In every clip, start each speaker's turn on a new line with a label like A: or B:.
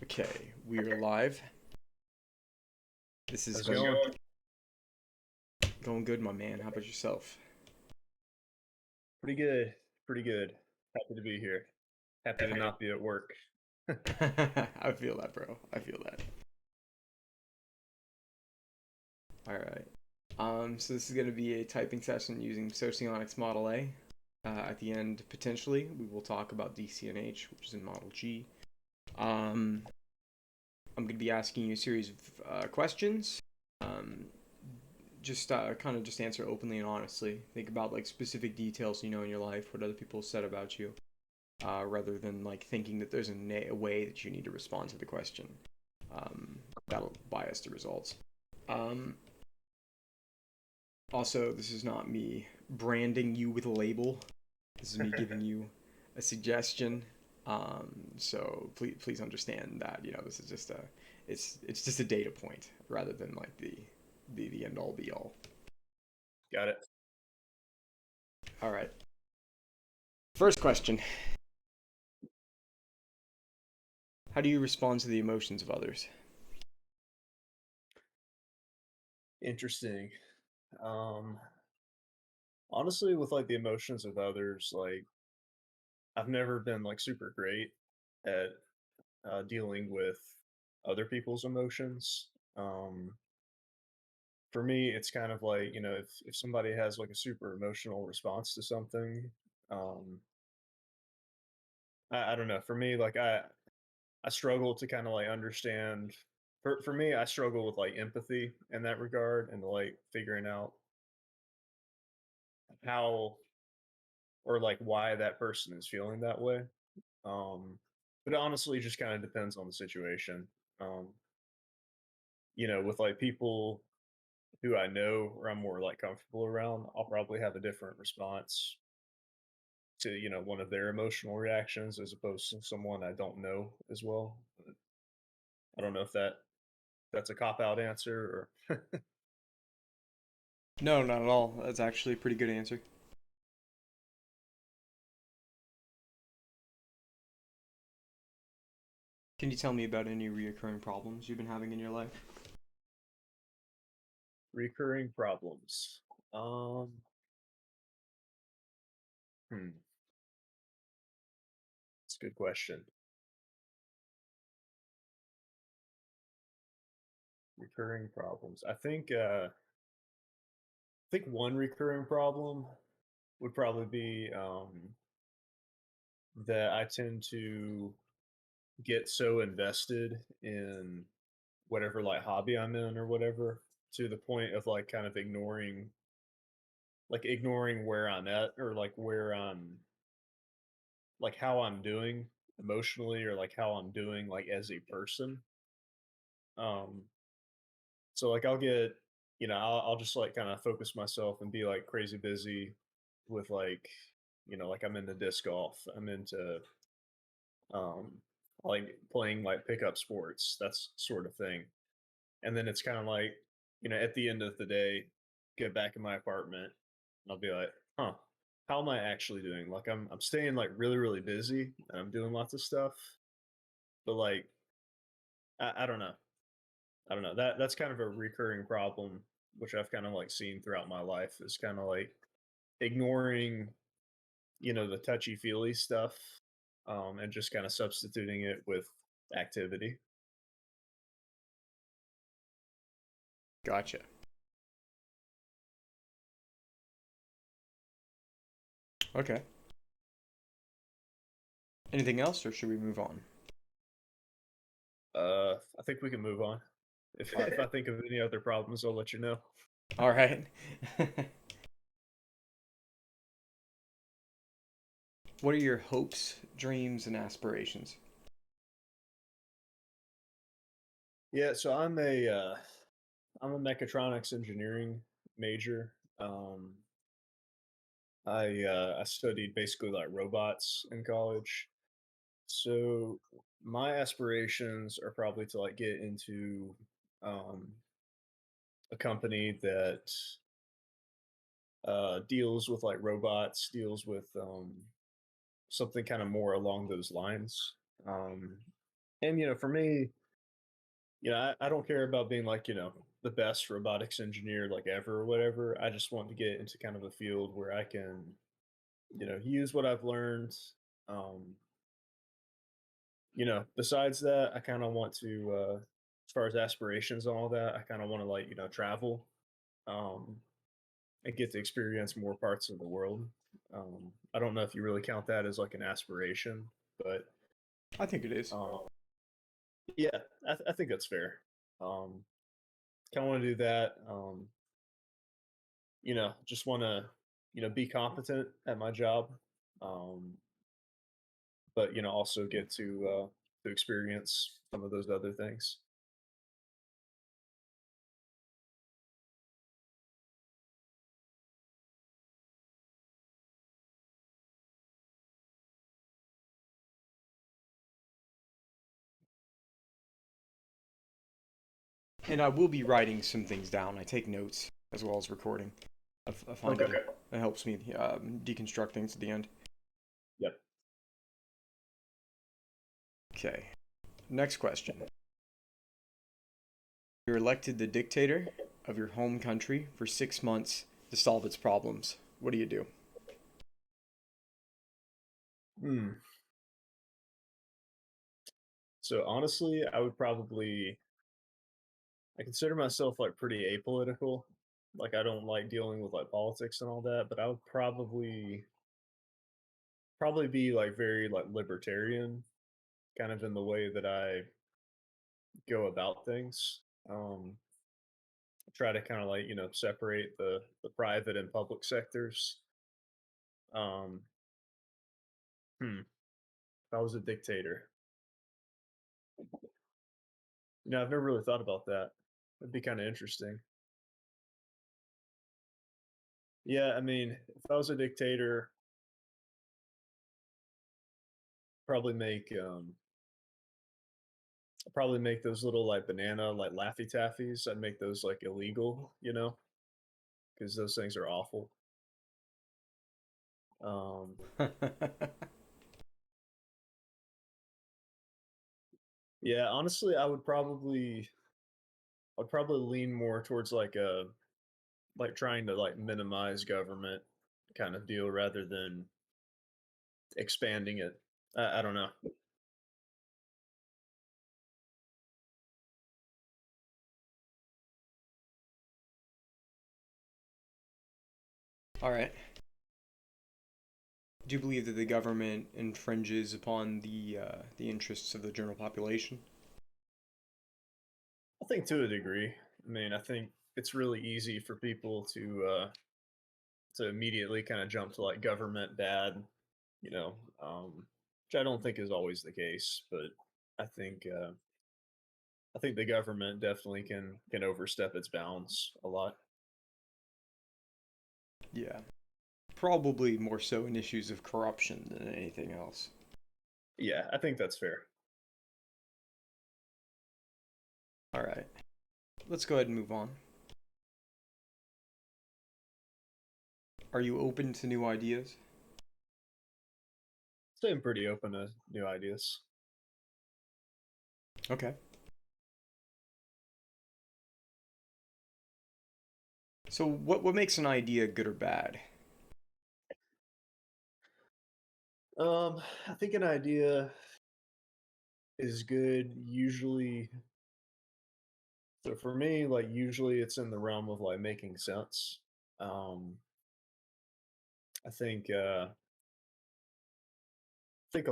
A: Okay, we are live. This is
B: How's it going?
A: going good, my man. How about yourself?
B: Pretty good. Pretty good. Happy to be here. Happy to not be at work.
A: I feel that, bro. I feel that. All right. So this is going to be a typing session using Socionics Model A. At the end, potentially, we will talk about DCNH, which is in Model G. Um, I'm going to be asking you a series of questions. Um, just kind of just answer openly and honestly. Think about like specific details you know in your life, what other people said about you, rather than like thinking that there's a way that you need to respond to the question. That'll bias the results. Um, Also, this is not me branding you with a label. This is me giving you a suggestion. So please understand that this is just it's just a data point rather than like the end all be all.
B: Got it.
A: All right. First question: how do you respond to the emotions of others?
B: Interesting. Um, Honestly, with like the emotions of others, like I've never been like super great at dealing with other people's emotions. Um, for me, it's kind of like, if somebody has like a super emotional response to something, um, I don't know. For me, like I struggle to kind of like understand. For me, I struggle with like empathy in that regard and like figuring out how or like why that person is feeling that way. Um, but it honestly just kind of depends on the situation. Um, with like people who I know or I'm more like comfortable around, I'll probably have a different response to one of their emotional reactions as opposed to someone I don't know as well. I don't know if that's a cop out answer or
A: No, not at all. That's actually a pretty good answer. Can you tell me about any reoccurring problems you've been having in your life?
B: recurring problems. Um, hmm, That's a good question. Recurring problems. I think one recurring problem would probably be that I tend to get so invested in whatever like hobby I'm in or whatever to the point of like kind of ignoring where I'm at or like where I'm like how I'm doing emotionally or like how I'm doing like as a person. Um so like I'll just like kind of focus myself and be like crazy busy with like like I'm into disc golf. I'm into um like playing like pickup sports, that's sort of thing. And then it's kind of like, at the end of the day, get back in my apartment and I'll be like, huh, how am I actually doing? Like I'm staying like really, really busy and I'm doing lots of stuff, but like I don't know. I don't know. That's kind of a recurring problem, which I've kind of like seen throughout my life is kind of like ignoring, the touchy feely stuff, and just kind of substituting it with activity.
A: Gotcha. Okay. Anything else, or should we move on?
B: I think we can move on. If
A: All
B: if I
A: right.
B: think of any other problems, I'll let you know.
A: All right. What are your hopes, dreams, and aspirations?
B: Yeah, so I'm a mechatronics engineering major. I studied basically like robots in college. So my aspirations are probably to like get into um, a company that deals with like robots, deals with something kind of more along those lines. Um, And for me, I don't care about being like, the best robotics engineer like ever or whatever. I just want to get into kind of a field where I can, use what I've learned. Um, besides that, I kind of want to, as far as aspirations and all that, I kind of want to like, travel, um, and get to experience more parts of the world. I don't know if you really count that as like an aspiration, but
A: I think it is.
B: um, yeah, I think that's fair. Um, kind of want to do that. Just want to, be competent at my job, um, but also get to experience some of those other things.
A: And I will be writing some things down. I take notes as well as recording. I find
B: Okay.
A: it helps me deconstruct things at the end.
B: Yep.
A: Okay. Next question. You're elected the dictator of your home country for 6 months to solve its problems. What do you do?
B: Hmm. So honestly, I consider myself like pretty apolitical. Like I don't like dealing with like politics and all that, but I would probably be like very like libertarian, kind of in the way that I go about things. Um, try to kind of like separate the private and public sectors. Um, if I was a dictator, I've never really thought about that. That'd be kind of interesting. Yeah, I mean, if I was a dictator, probably make I'd probably make those little like banana like Laffy Taffies. I'd make those like illegal, because those things are awful. Um, yeah, honestly, I'd probably lean more towards like a like trying to like minimize government kind of deal rather than expanding it. I don't know.
A: All right. Do you believe that the government infringes upon the interests of the general population?
B: I think to a degree. I mean, I think it's really easy for people to immediately kind of jump to like government bad, you know, um, which I don't think is always the case, but I think uh, I think the government definitely can overstep its bounds a lot.
A: Yeah. Probably more so in issues of corruption than anything else.
B: Yeah, I think that's fair.
A: All right. Let's go ahead and move on. Are you open to new ideas?
B: So I'm pretty open to new ideas.
A: Okay. So what makes an idea good or bad?
B: I think an idea is good usually. So for me, like usually it's in the realm of like making sense. Um, I think a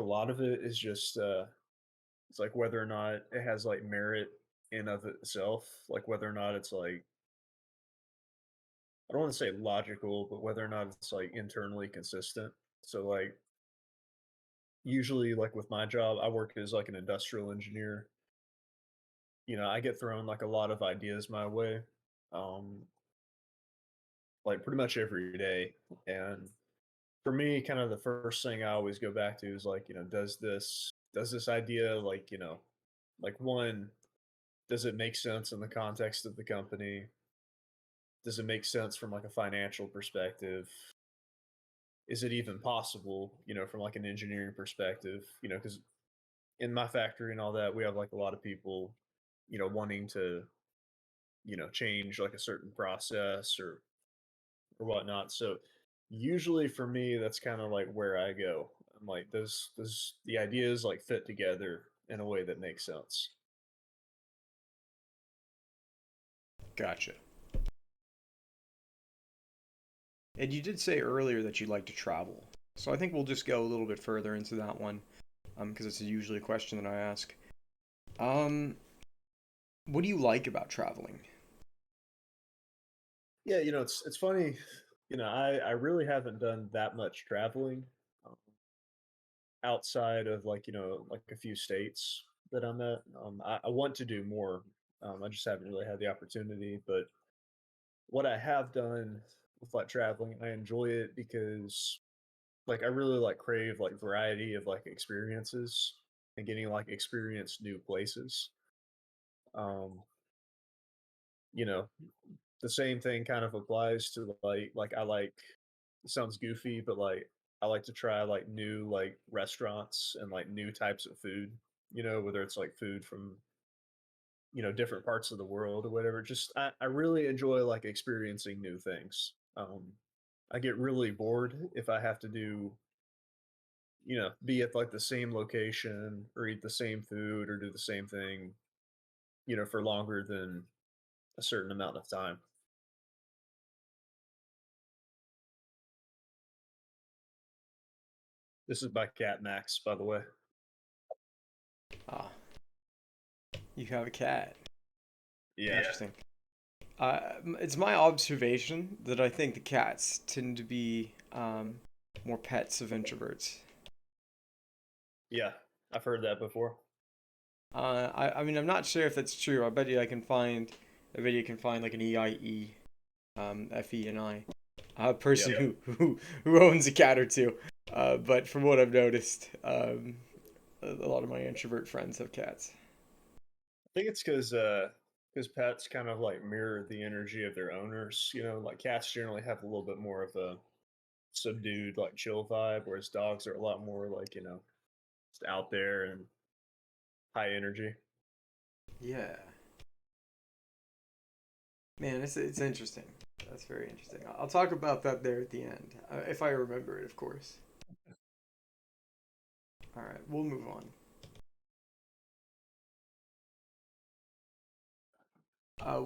B: lot of it is just it's like whether or not it has like merit in of itself, like whether or not it's like I don't want to say logical, but whether or not it's like internally consistent. So like usually like with my job, I work as like an industrial engineer. I get thrown like a lot of ideas my way. Um like pretty much every day. And for me, kind of the first thing I always go back to is like, does this idea like one, does it make sense in the context of the company? Does it make sense from like a financial perspective? Is it even possible, from like an engineering perspective? Because in my factory and all that, we have like a lot of people, wanting to, change like a certain process or whatnot. So usually for me, that's kind of like where I go. I'm like, does the ideas like fit together in a way that makes sense?
A: Gotcha. And you did say earlier that you like to travel. So I think we'll just go a little bit further into that one, because it's usually a question that I ask. Um, what do you like about traveling?
B: Yeah, it's funny. I really haven't done that much traveling um, outside of like like a few states that I'm at. I want to do more. I just haven't really had the opportunity. But what I have done with like traveling, I enjoy it because like I really like crave like variety of like experiences and getting like experience new places. Um, you know, the same thing kind of applies to like I like it sounds goofy, but like I like to try like new like restaurants and like new types of food, whether it's like food from, different parts of the world or whatever. Just I really enjoy like experiencing new things. I get really bored if I have to do, be at like the same location or eat the same food or do the same thing, for longer than a certain amount of time. This is my cat Max, by the way.
A: Ah, you have a cat.
B: Yeah.
A: Interesting. It's my observation that I think the cats tend to be more pets of introverts.
B: Yeah. I've heard that before.
A: I mean, I'm not sure if that's true. I bet you can find like an EIE, FE and I, a person
B: Yep.
A: who owns a cat or two. But from what I've noticed, a lot of my introvert friends have cats.
B: I think it's because pets kind of like mirror the energy of their owners. Like cats generally have a little bit more of a subdued, like chill vibe, whereas dogs are a lot more like just out there and high energy.
A: Yeah, man, it's interesting. That's very interesting. I'll talk about that there at the end, if I remember it, of course. All right, we'll move on.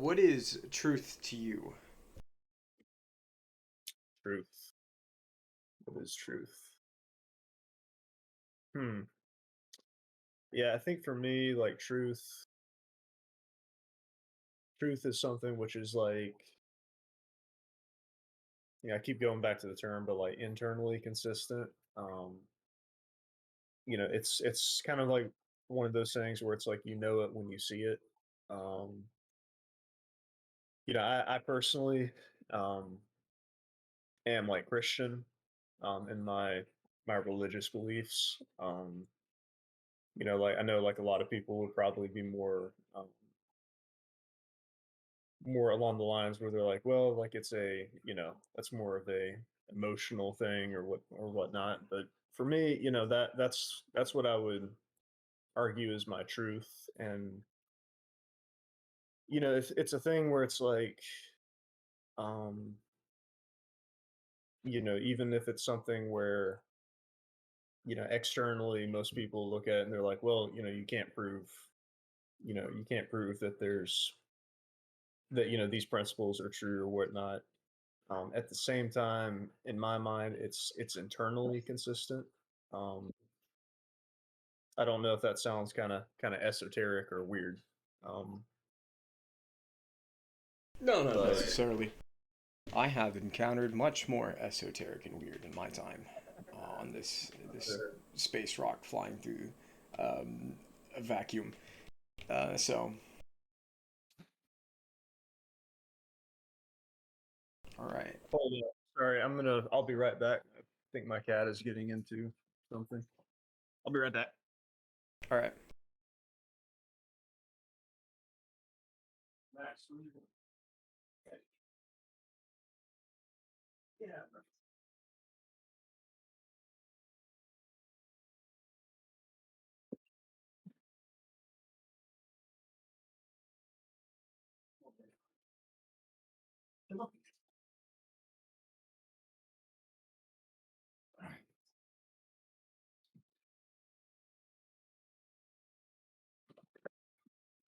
A: What is truth to you?
B: Truth. What is truth? Hmm. Yeah, I think for me, like truth is something which is like, I keep going back to the term, but like internally consistent. Um, it's kind of like one of those things where it's like you know it when you see it. Um, I personally um am like Christian in my religious beliefs. Like I know like a lot of people would probably be more along the lines where they're like, well, like it's a, that's more of a emotional thing or whatnot. But for me, that's what I would argue is my truth. And it's a thing where it's like, um, even if it's something where externally most people look at it and they're like, well, you can't prove that these principles are true or whatnot. At the same time, in my mind, it's internally consistent. Um, I don't know if that sounds kind of esoteric or weird, um,
A: No, not
B: but
A: necessarily. I have encountered much more esoteric and weird in my time on this
B: sure.
A: space rock flying through a vacuum. So, all right,
B: Hold up. Sorry, I'll be right back. I think my cat is getting into something. I'll be right back.
A: all right.
B: Max, what are you doing? Yeah.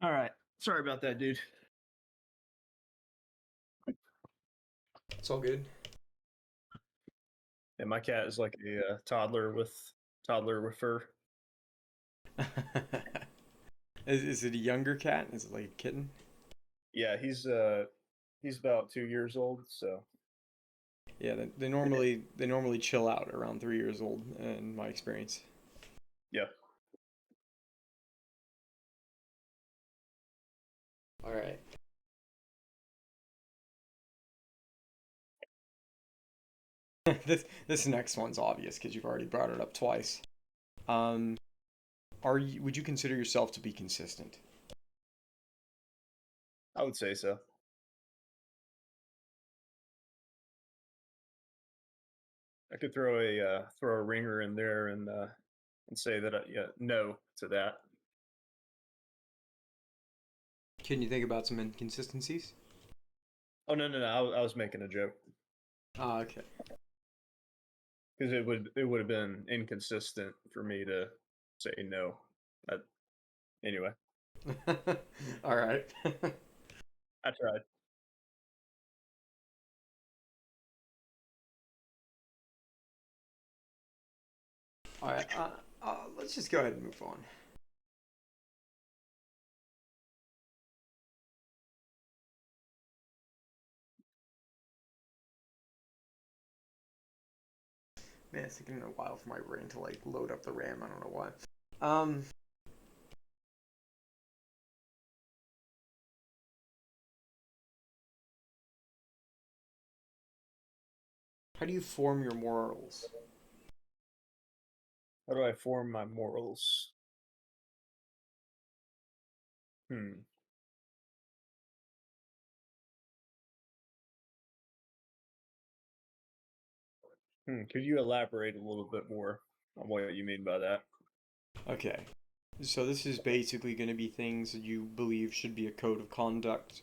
B: All right. Sorry about that, dude.
A: It's all good.
B: And my cat is like a toddler with fur.
A: Is it a younger cat? Is it like a kitten?
B: Yeah, he's about 2 years old. So
A: Yeah, they normally chill out around 3 years old, in my experience.
B: yeah,
A: All right. This next one's obvious because you've already brought it up twice. Um, would you consider yourself to be consistent?
B: I would say so. I could throw a ringer in there and say that yeah, no to that.
A: Can you think about some inconsistencies?
B: Oh no, I was making a joke
A: Ah, okay.
B: because it would have been inconsistent for me to say no. Uh, anyway,
A: All right.
B: I tried.
A: All right. Let's just go ahead and move on. Man, it's taking a while for my brain to like load up the RAM. I don't know why. Um, how do you form your morals?
B: How do I form my morals? Hmm. Could you elaborate a little bit more on what you mean by that?
A: Okay. So this is basically going to be things that you believe should be a code of conduct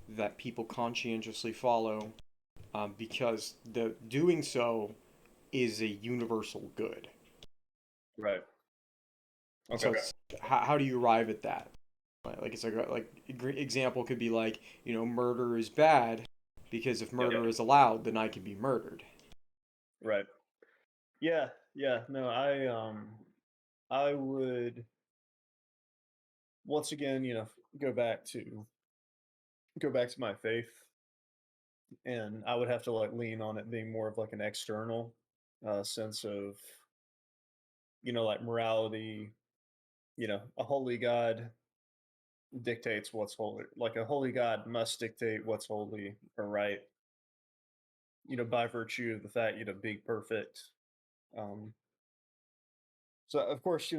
A: that people conscientiously follow, because the doing so is a universal good.
B: Right. Okay.
A: So it's, how do you arrive at that? Like it's like example could be like, murder is bad because if
B: Yep.
A: murder is allowed, then I can be murdered.
B: Right. Yeah. Yeah. No, I would once again, go back to go back to my faith, and I would have to like lean on it being more of like an external sense of like morality. A holy God dictates what's holy. Like a holy God must dictate what's holy or right. By virtue of the fact being perfect. Um, so of course,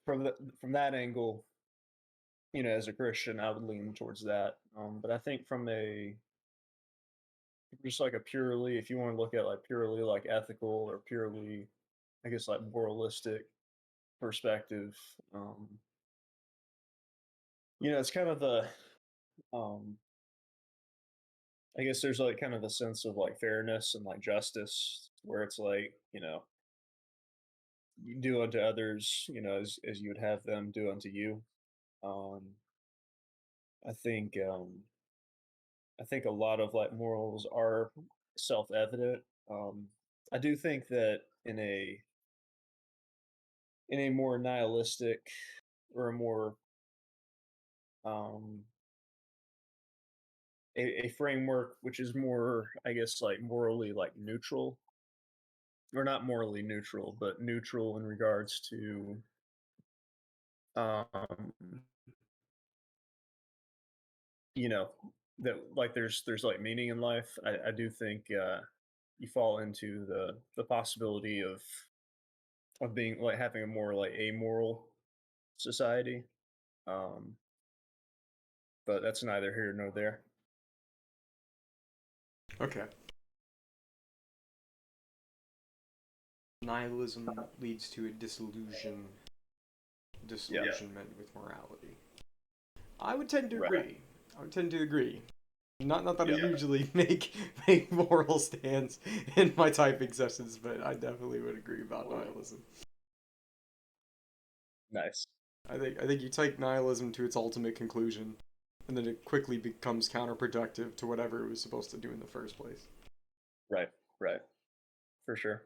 B: from that angle, as a Christian, I would lean towards that. But I think from a just like a purely, if you want to look at like purely like ethical or purely, I guess like moralistic perspective, um, it's kind of um, I guess there's like kind of a sense of like fairness and like justice where it's like, you do unto others, as you would have them do unto you. Um, I think, um, I think a lot of like morals are self-evident. I do think that in a more nihilistic or a more um, a framework which is more, I guess, like morally like neutral, or not morally neutral, but neutral in regards to um, you know that like there's like meaning in life. I do think you fall into the possibility of being like having a more like amoral society. Um, but that's neither here nor there.
A: Okay. Nihilism leads to a
B: Yeah.
A: disillusionment with morality. I would tend to
B: Right.
A: agree. I would tend to agree. Not that I
B: Yeah.
A: usually make moral stands in my typing sessions, but I definitely would agree about nihilism.
B: Nice.
A: I think you take nihilism to its ultimate conclusion, and then it quickly becomes counterproductive to whatever it was supposed to do in the first place.
B: Right, right, for sure.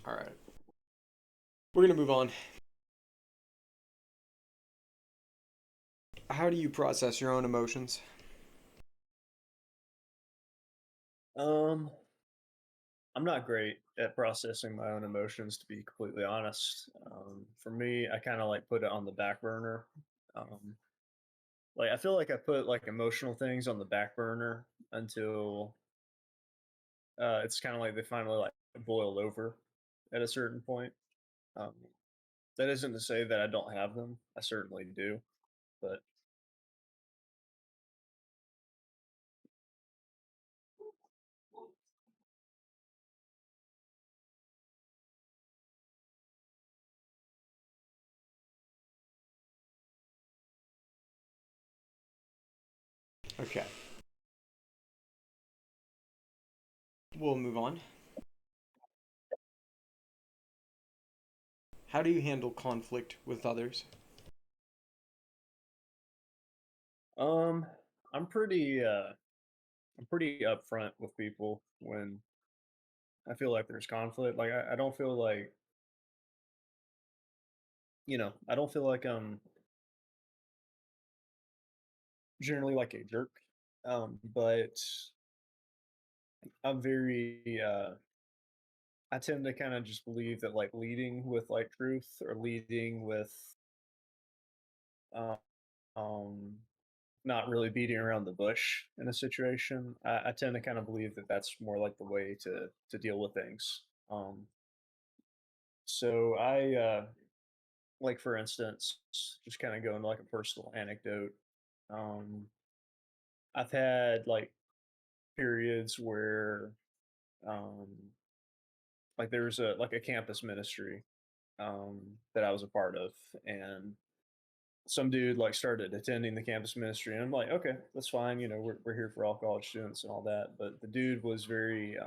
A: All right, we're gonna move on. How do you process your own emotions?
B: Um, I'm not great at processing my own emotions, to be completely honest. For me, I kind of like put it on the back burner. Um, like I feel like I put like emotional things on the back burner until it's kind of like they finally like boil over at a certain point. Um, that isn't to say that I don't have them. I certainly do, but
A: Okay, we'll move on. How do you handle conflict with others?
B: um, I'm pretty uh, I'm pretty upfront with people when I feel like there's conflict. Like I don't feel like I don't feel like I'm generally like a jerk. But I'm very I tend to kind of just believe that like leading with like truth or leading with uh, um not really beating around the bush in a situation. I tend to kind of believe that that's more like the way to deal with things. So like for instance, just kind of going like a personal anecdote. Um, I've had like periods where um, like there was a campus ministry that I was a part of, and some dude like started attending the campus ministry, and I'm like, okay, that's fine. We're here for all college students and all that. But the dude was very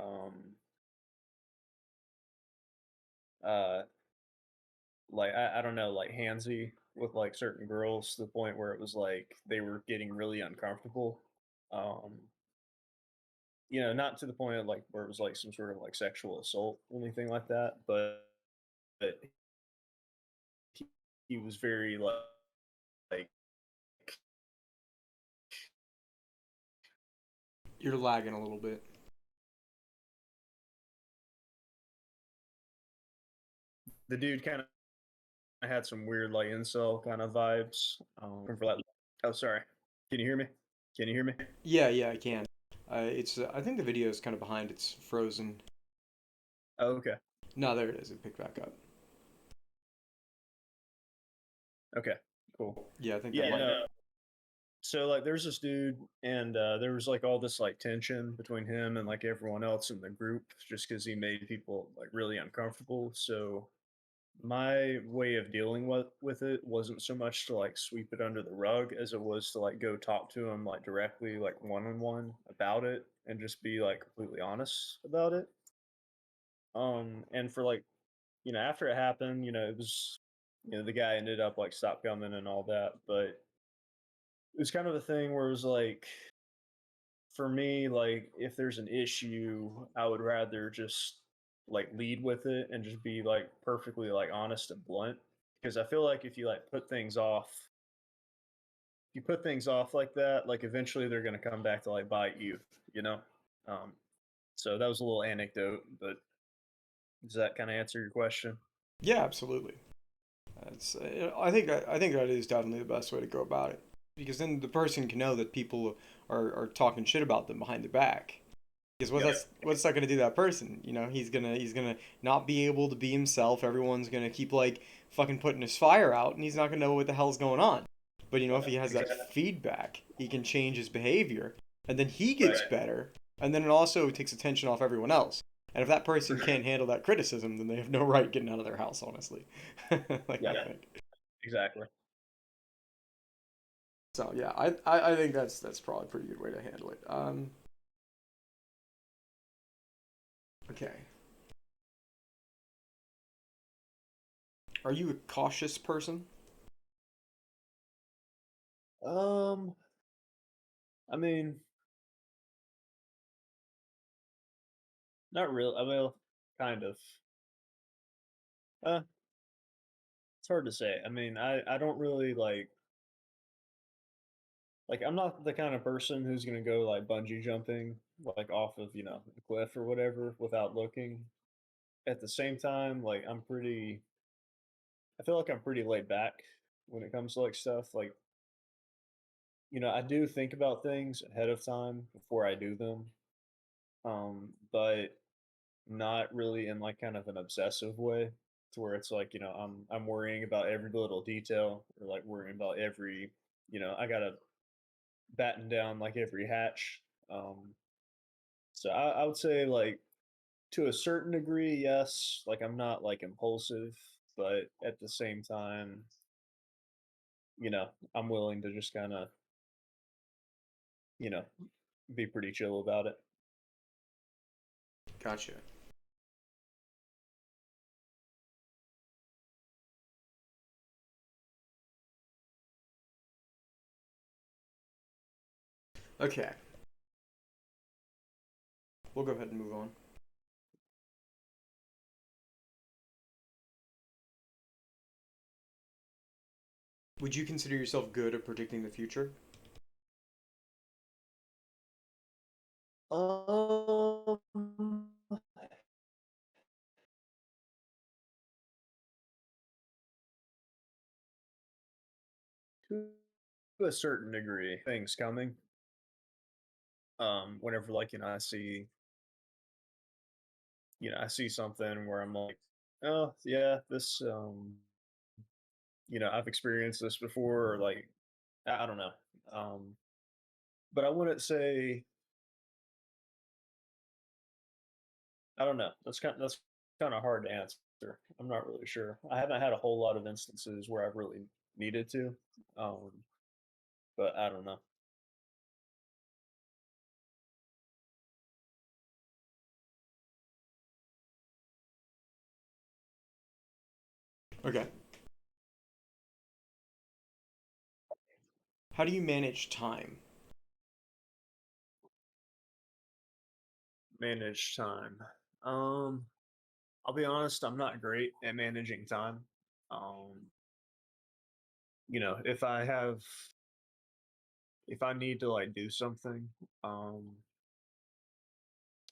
B: uh like I don't know, like handsy with like certain girls to the point where it was like they were getting really uncomfortable. Um, not to the point of like where it was like some sort of like sexual assault or anything like that, but he, he was very like
A: You're lagging a little bit.
B: the dude kind of had some weird like incel kind of vibes. For that. Oh, sorry. Can you hear me? Can you hear me?
A: Yeah, yeah, I can. It's I think the video is kind of behind. It's frozen.
B: Oh, okay.
A: No, there it is. It picked back up.
B: Okay. Cool.
A: Yeah, I think that
B: Yeah.
A: might.
B: No. So like, there's this dude, and there was like all this like tension between him and like everyone else in the group, just because he made people like really uncomfortable. So my way of dealing with it wasn't so much to like sweep it under the rug as it was to like go talk to him like directly, like one on one about it, and just be like completely honest about it. And for like, after it happened, it was, the guy ended up like stop coming and all that, but it was kind of a thing where it was like, for me, like if there's an issue, I would rather just like lead with it and just be like perfectly like honest and blunt, because I feel like if you like put things off like that, like eventually they're going to come back to like bite you, you know. Um, so that was a little anecdote, but does that kind of answer your question?
A: Yeah, absolutely. That's. I think that is definitely the best way to go about it, because then the person can know that people are talking shit about them behind their back. Because
B: Yep.
A: what's that gonna do to that person? He's gonna not be able to be himself. Everyone's gonna keep like fucking putting his fire out, and he's not gonna know what the hell's going on. But if he has that
B: Exactly.
A: feedback, he can change his behavior, and then he gets
B: Right.
A: better, and then it also takes attention off everyone else. And if that
B: For
A: person
B: sure.
A: can't handle that criticism, then they have no right getting out of their house. Honestly, like
B: Yeah.
A: I think.
B: Exactly.
A: So yeah, I think that's probably a pretty good way to handle it. Okay. Are you a cautious person?
B: Um, I mean, not really. I mean, kind of. Uh, it's hard to say. I mean, I don't really like I'm not the kind of person who's gonna go like bungee jumping like off of a cliff or whatever without looking. At the same time, like I feel like I'm pretty laid back when it comes to like stuff. Like I do think about things ahead of time before I do them, but not really in like kind of an obsessive way to where it's like I'm worrying about every little detail or like worrying about every I gotta batten down like every hatch. Um, so I would say like to a certain degree, yes. Like I'm not like impulsive, but at the same time, I'm willing to just kind of you know be pretty chill about it.
A: Gotcha. Okay, we'll go ahead and move on. Would you consider yourself good at predicting the future?
B: Um, to a certain degree, things coming. Whenever like I see something where I'm like, oh yeah, this I've experienced this before, or like I don't know. Um, but I wouldn't say I don't know. That's kind of hard to answer. I'm not really sure. I haven't had a whole lot of instances where I've really needed to, um, but I don't know.
A: Okay. How do you manage time?
B: Manage time. Um, I'll be honest. I'm not great at managing time. Um, if if I need to like do something, um,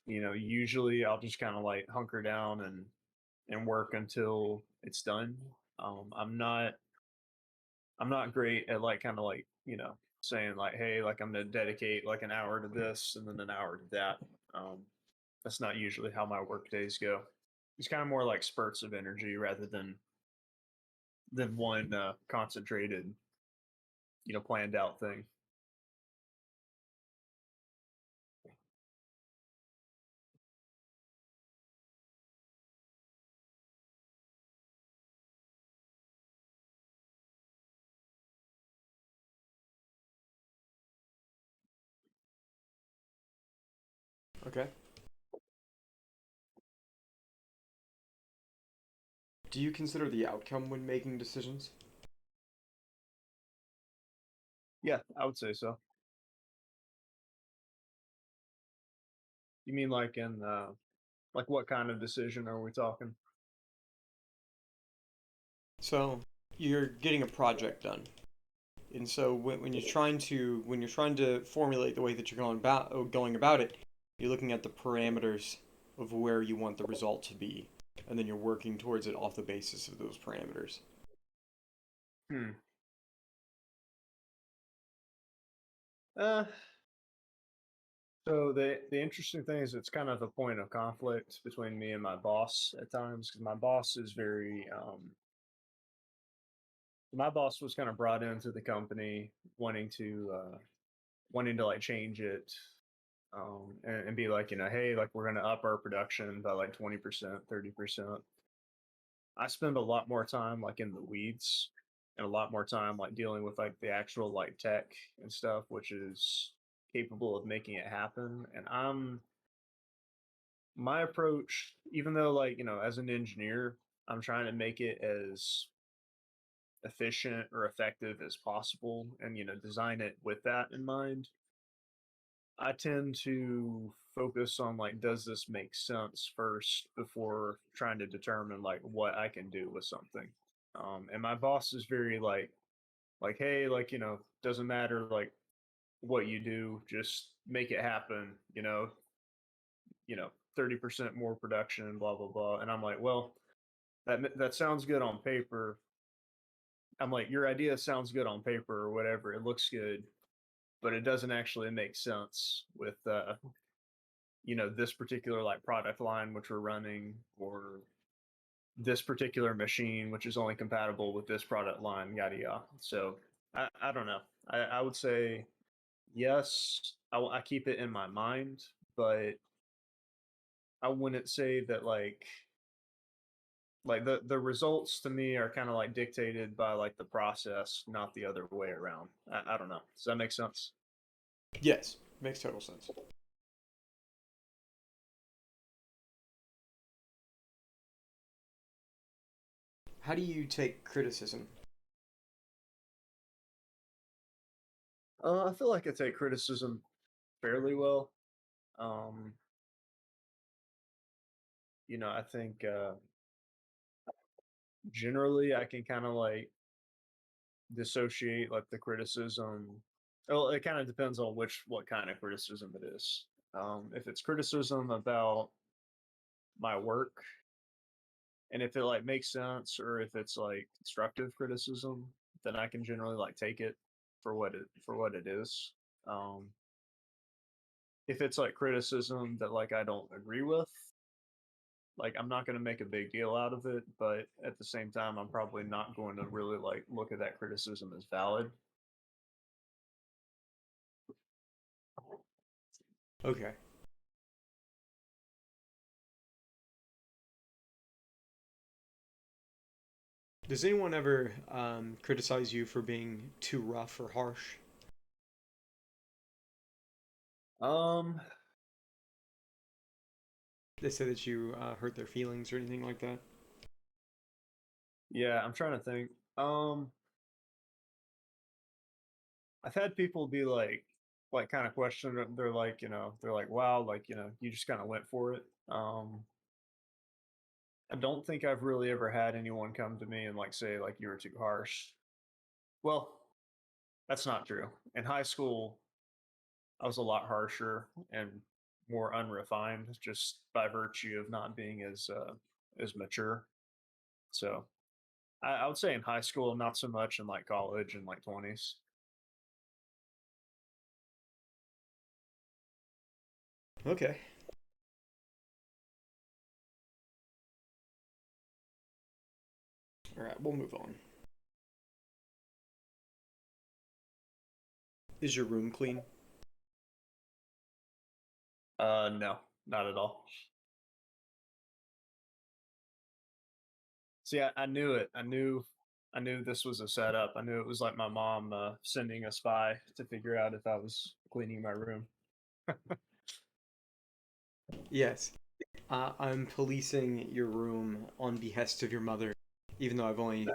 B: usually I'll just kind of like hunker down and work until it's done. I'm not great at like kind of like saying like, hey, like I'm gonna dedicate like an hour to this and then an hour to that. Um, that's not usually how my work days go. It's kind of more like spurts of energy rather than one concentrated, planned out thing.
A: Okay. Do you consider the outcome when making decisions?
B: Yeah, I would say so. You mean like in like what kind of decision are we talking?
A: So, you're getting a project done. And so when you're trying to formulate the way that you're going about it, you're looking at the parameters of where you want the result to be, and then you're working towards it off the basis of those parameters.
B: Hmm. Uh, so the interesting thing is it's kind of a point of conflict between me and my boss at times because my boss was kind of brought into the company wanting to like change it and be like hey, like we're gonna up our production by like 20%, 30%. I spend a lot more time like in the weeds and a lot more time like dealing with like the actual like tech and stuff which is capable of making it happen. And my approach, even though like as an engineer I'm trying to make it as efficient or effective as possible and design it with that in mind. I tend to focus on like does this make sense first before trying to determine like what I can do with something. And my boss is very like hey, like doesn't matter like what you do, just make it happen, 30% more production, blah blah blah. And I'm like, well, that sounds good on paper. I'm like, your idea sounds good on paper or whatever. It looks good, but it doesn't actually make sense with this particular like product line which we're running, or this particular machine which is only compatible with this product line, yada yada. So I don't know. I would say yes. I keep it in my mind, but I wouldn't say that like the results to me are kind of like dictated by like the process, not the other way around. I don't know. Does that make sense?
A: Yes, makes total sense. How do you take criticism?
B: I feel like I take criticism fairly well. Um, I think generally I can kind of like dissociate like the criticism. Well, it kind of depends on what kind of criticism it is. If it's criticism about my work, and if it like makes sense, or if it's like constructive criticism, then I can generally like take it for what it is. Um, if it's like criticism that like I don't agree with, like I'm not going to make a big deal out of it, but at the same time I'm probably not going to really like look at that criticism as valid.
A: Okay. Does anyone ever criticize you for being too rough or harsh?
B: um
A: They say that you hurt their feelings or anything like that?
B: yeah, I'm trying to think. um I've had people be like kind of question it. They're like, they're like, wow, like, you just kind of went for it. I don't think I've really ever had anyone come to me and like say like you were too harsh. Well, that's not true. In high school, I was a lot harsher and more unrefined just by virtue of not being as mature. So I would say in high school, not so much in like college and like 20s.
A: Okay. All right, we'll move on. Is your room clean?
B: No, not at all. See, I knew it. I knew this was a setup. I knew it was like my mom sending a spy to figure out if I was cleaning my room.
A: Yes. I'm policing your room on behest of your mother, even though I've only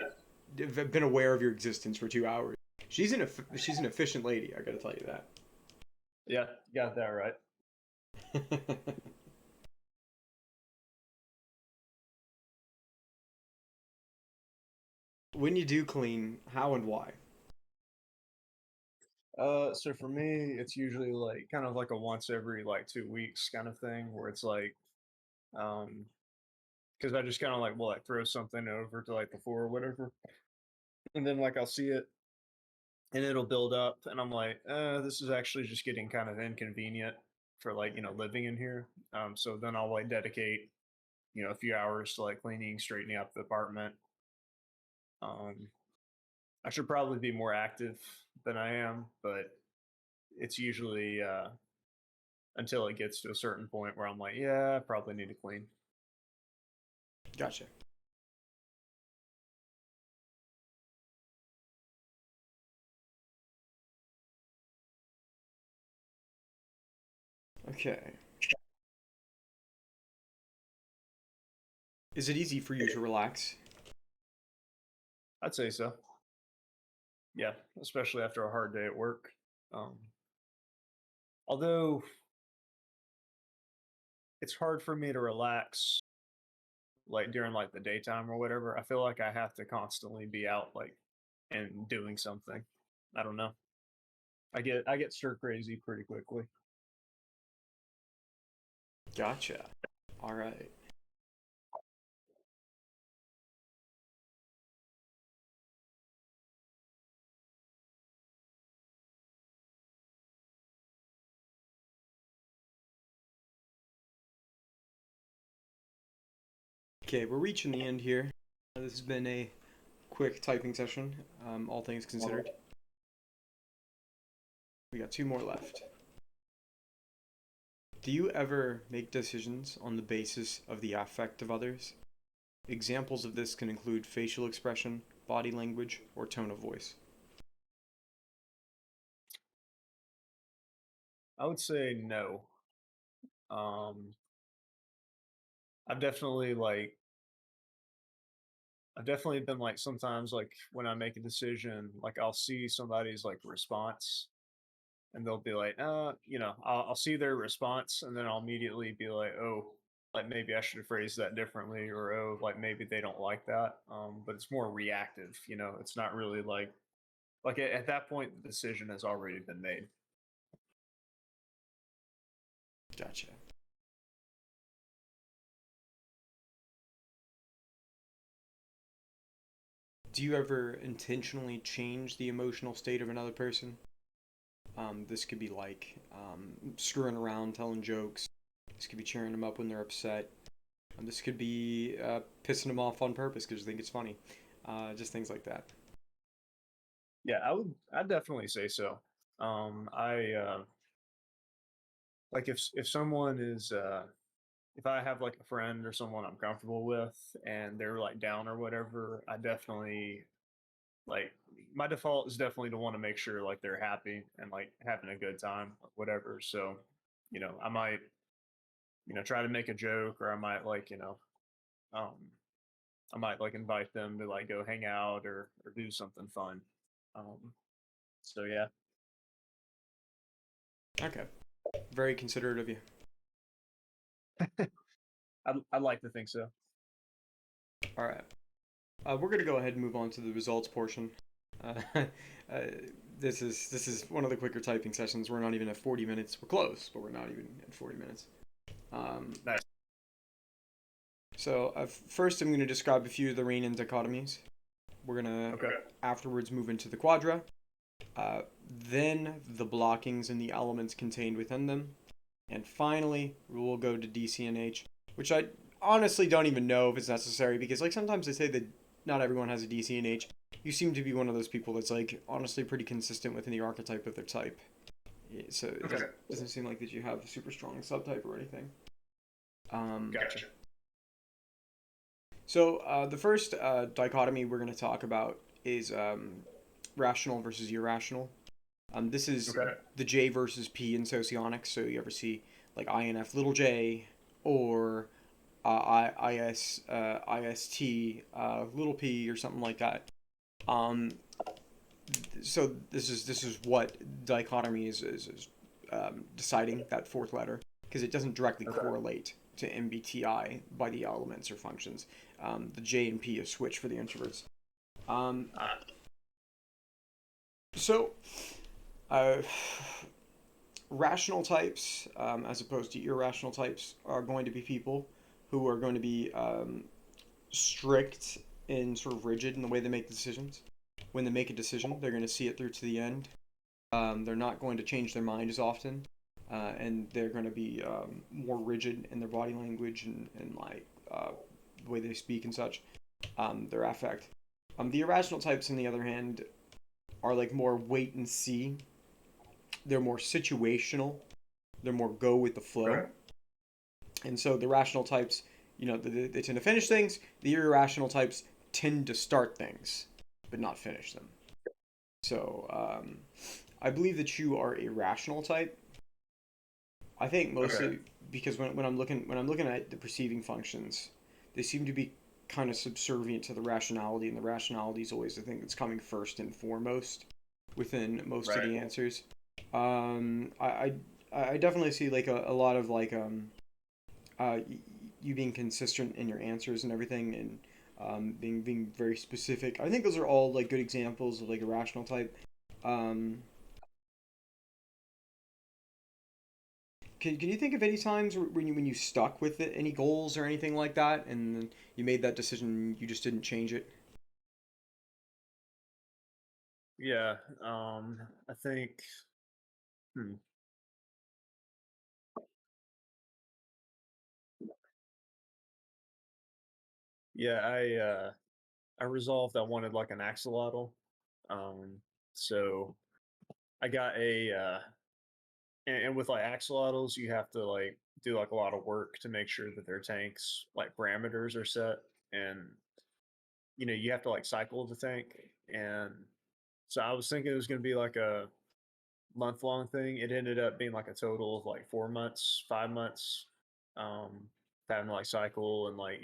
A: been aware of your existence for 2 hours. She's an efficient lady. I gotta tell you
B: Yeah, you got that right.
A: that. When you do clean, how and why?
B: So for me, it's usually like kind of like a once every like 2 weeks kind of thing, where it's like, um, because I just kind of like will like throw something over to like the floor or whatever, and then like I'll see it and it'll build up, and I'm like, this is actually just getting kind of inconvenient for like living in here. So then I'll like dedicate a few hours to like cleaning, straightening up the apartment. Um, I should probably be more active than I am, but it's usually until it gets to a certain point where I'm like, yeah, I probably need to clean.
A: Gotcha. Okay. Is it easy for you to relax?
B: I'd say so. Yeah, especially after a hard day at work. Um, although it's hard for me to relax like during like the daytime or whatever. I feel like I have to constantly be out like and doing something. I don't know. I get stir crazy pretty quickly.
A: Gotcha. All right. Okay, we're reaching the end here. This has been a quick typing session, all things considered. We got two more left. Do you ever make decisions on the basis of the affect of others? Examples of this can include facial expression, body language, or tone of voice.
B: I would say no. Um, I've definitely like I've definitely been like sometimes like when I make a decision, like I'll see somebody's like response and they'll be like, I'll see their response and then I'll immediately be like, oh, like maybe I should have phrased that differently, or oh, like maybe they don't like that. But it's more reactive, it's not really like at that point the decision has already been made.
A: Gotcha. Do you ever intentionally change the emotional state of another person? This could be like screwing around, telling jokes. This could be cheering them up when they're upset. This could be pissing them off on purpose because you think it's funny. Just things like that.
B: Yeah, I'd definitely say so. I like if someone is if I have like a friend or someone I'm comfortable with and they're like down or whatever, I definitely like my default is definitely to want to make sure like they're happy and like having a good time or whatever. So, I might, try to make a joke, or I might like, um I might like invite them to like go hang out or do something fun. Um so yeah.
A: Okay. Very considerate of you.
B: I'd like to think so.
A: All right. We're gonna go ahead and move on to the results portion. Uh, uh, this is one of the quicker typing sessions. We're not even at 40 minutes. We're close, but we're not even at 40 minutes. Um,
B: Nice.
A: so first, I'm going to describe a few of the Riemann dichotomies. We're going to
B: Okay.
A: afterwards move into the quadra. Uh, then the blockings and the elements contained within them. And finally, we'll go to DCNH, which I honestly don't even know if it's necessary because like sometimes they say that not everyone has a DCNH. You seem to be one of those people that's like honestly pretty consistent within the archetype of their type. So it
B: Okay.
A: doesn't seem like that you have a super strong subtype or anything.
B: Gotcha.
A: So the first dichotomy we're going to talk about is rational versus irrational. This is
B: Okay.
A: the J versus P in socionics. So you ever see like INF little j or IST little p or something like that. Um, so this is what dichotomy is deciding that fourth letter because it doesn't directly
B: Okay.
A: correlate to MBTI by the elements or functions. The J and P is switch for the introverts. Um,
B: Uh,
A: so uh, rational types, as opposed to irrational types, are going to be people who are going to be strict and sort of rigid in the way they make decisions. When they make a decision, they're going to see it through to the end. They're not going to change their mind as often, and they're going to be more rigid in their body language and like the way they speak and such. Their affect. The irrational types, on the other hand, are like more wait and see. They're more situational. They're more go with the
B: okay.
A: flow. And so the rational types, they tend to finish things. The irrational types tend to start things, but not finish them. So I believe that you are a rational type. I think
B: Okay.
A: mostly because when I'm looking at the perceiving functions, they seem to be kind of subservient to the rationality, and the rationality is always the thing that's coming first and foremost within most of
B: Right.
A: the answers. I definitely see like a lot of like uh, you being consistent in your answers and everything, and being very specific. I think those are all like good examples of like a rational type. Um, can you think of any times when you stuck with it, any goals or anything like that, and you made that decision, you just didn't change it?
B: Yeah. I think. Hmm, yeah. I resolved I wanted like an axolotl. So I got and with like axolotls, you have to like do like a lot of work to make sure that their tanks like parameters are set, and you have to like cycle the tank. And so I was thinking it was going to be like a month-long thing. It ended up being like a total of like 4 months, 5 months, um, having to like cycle and like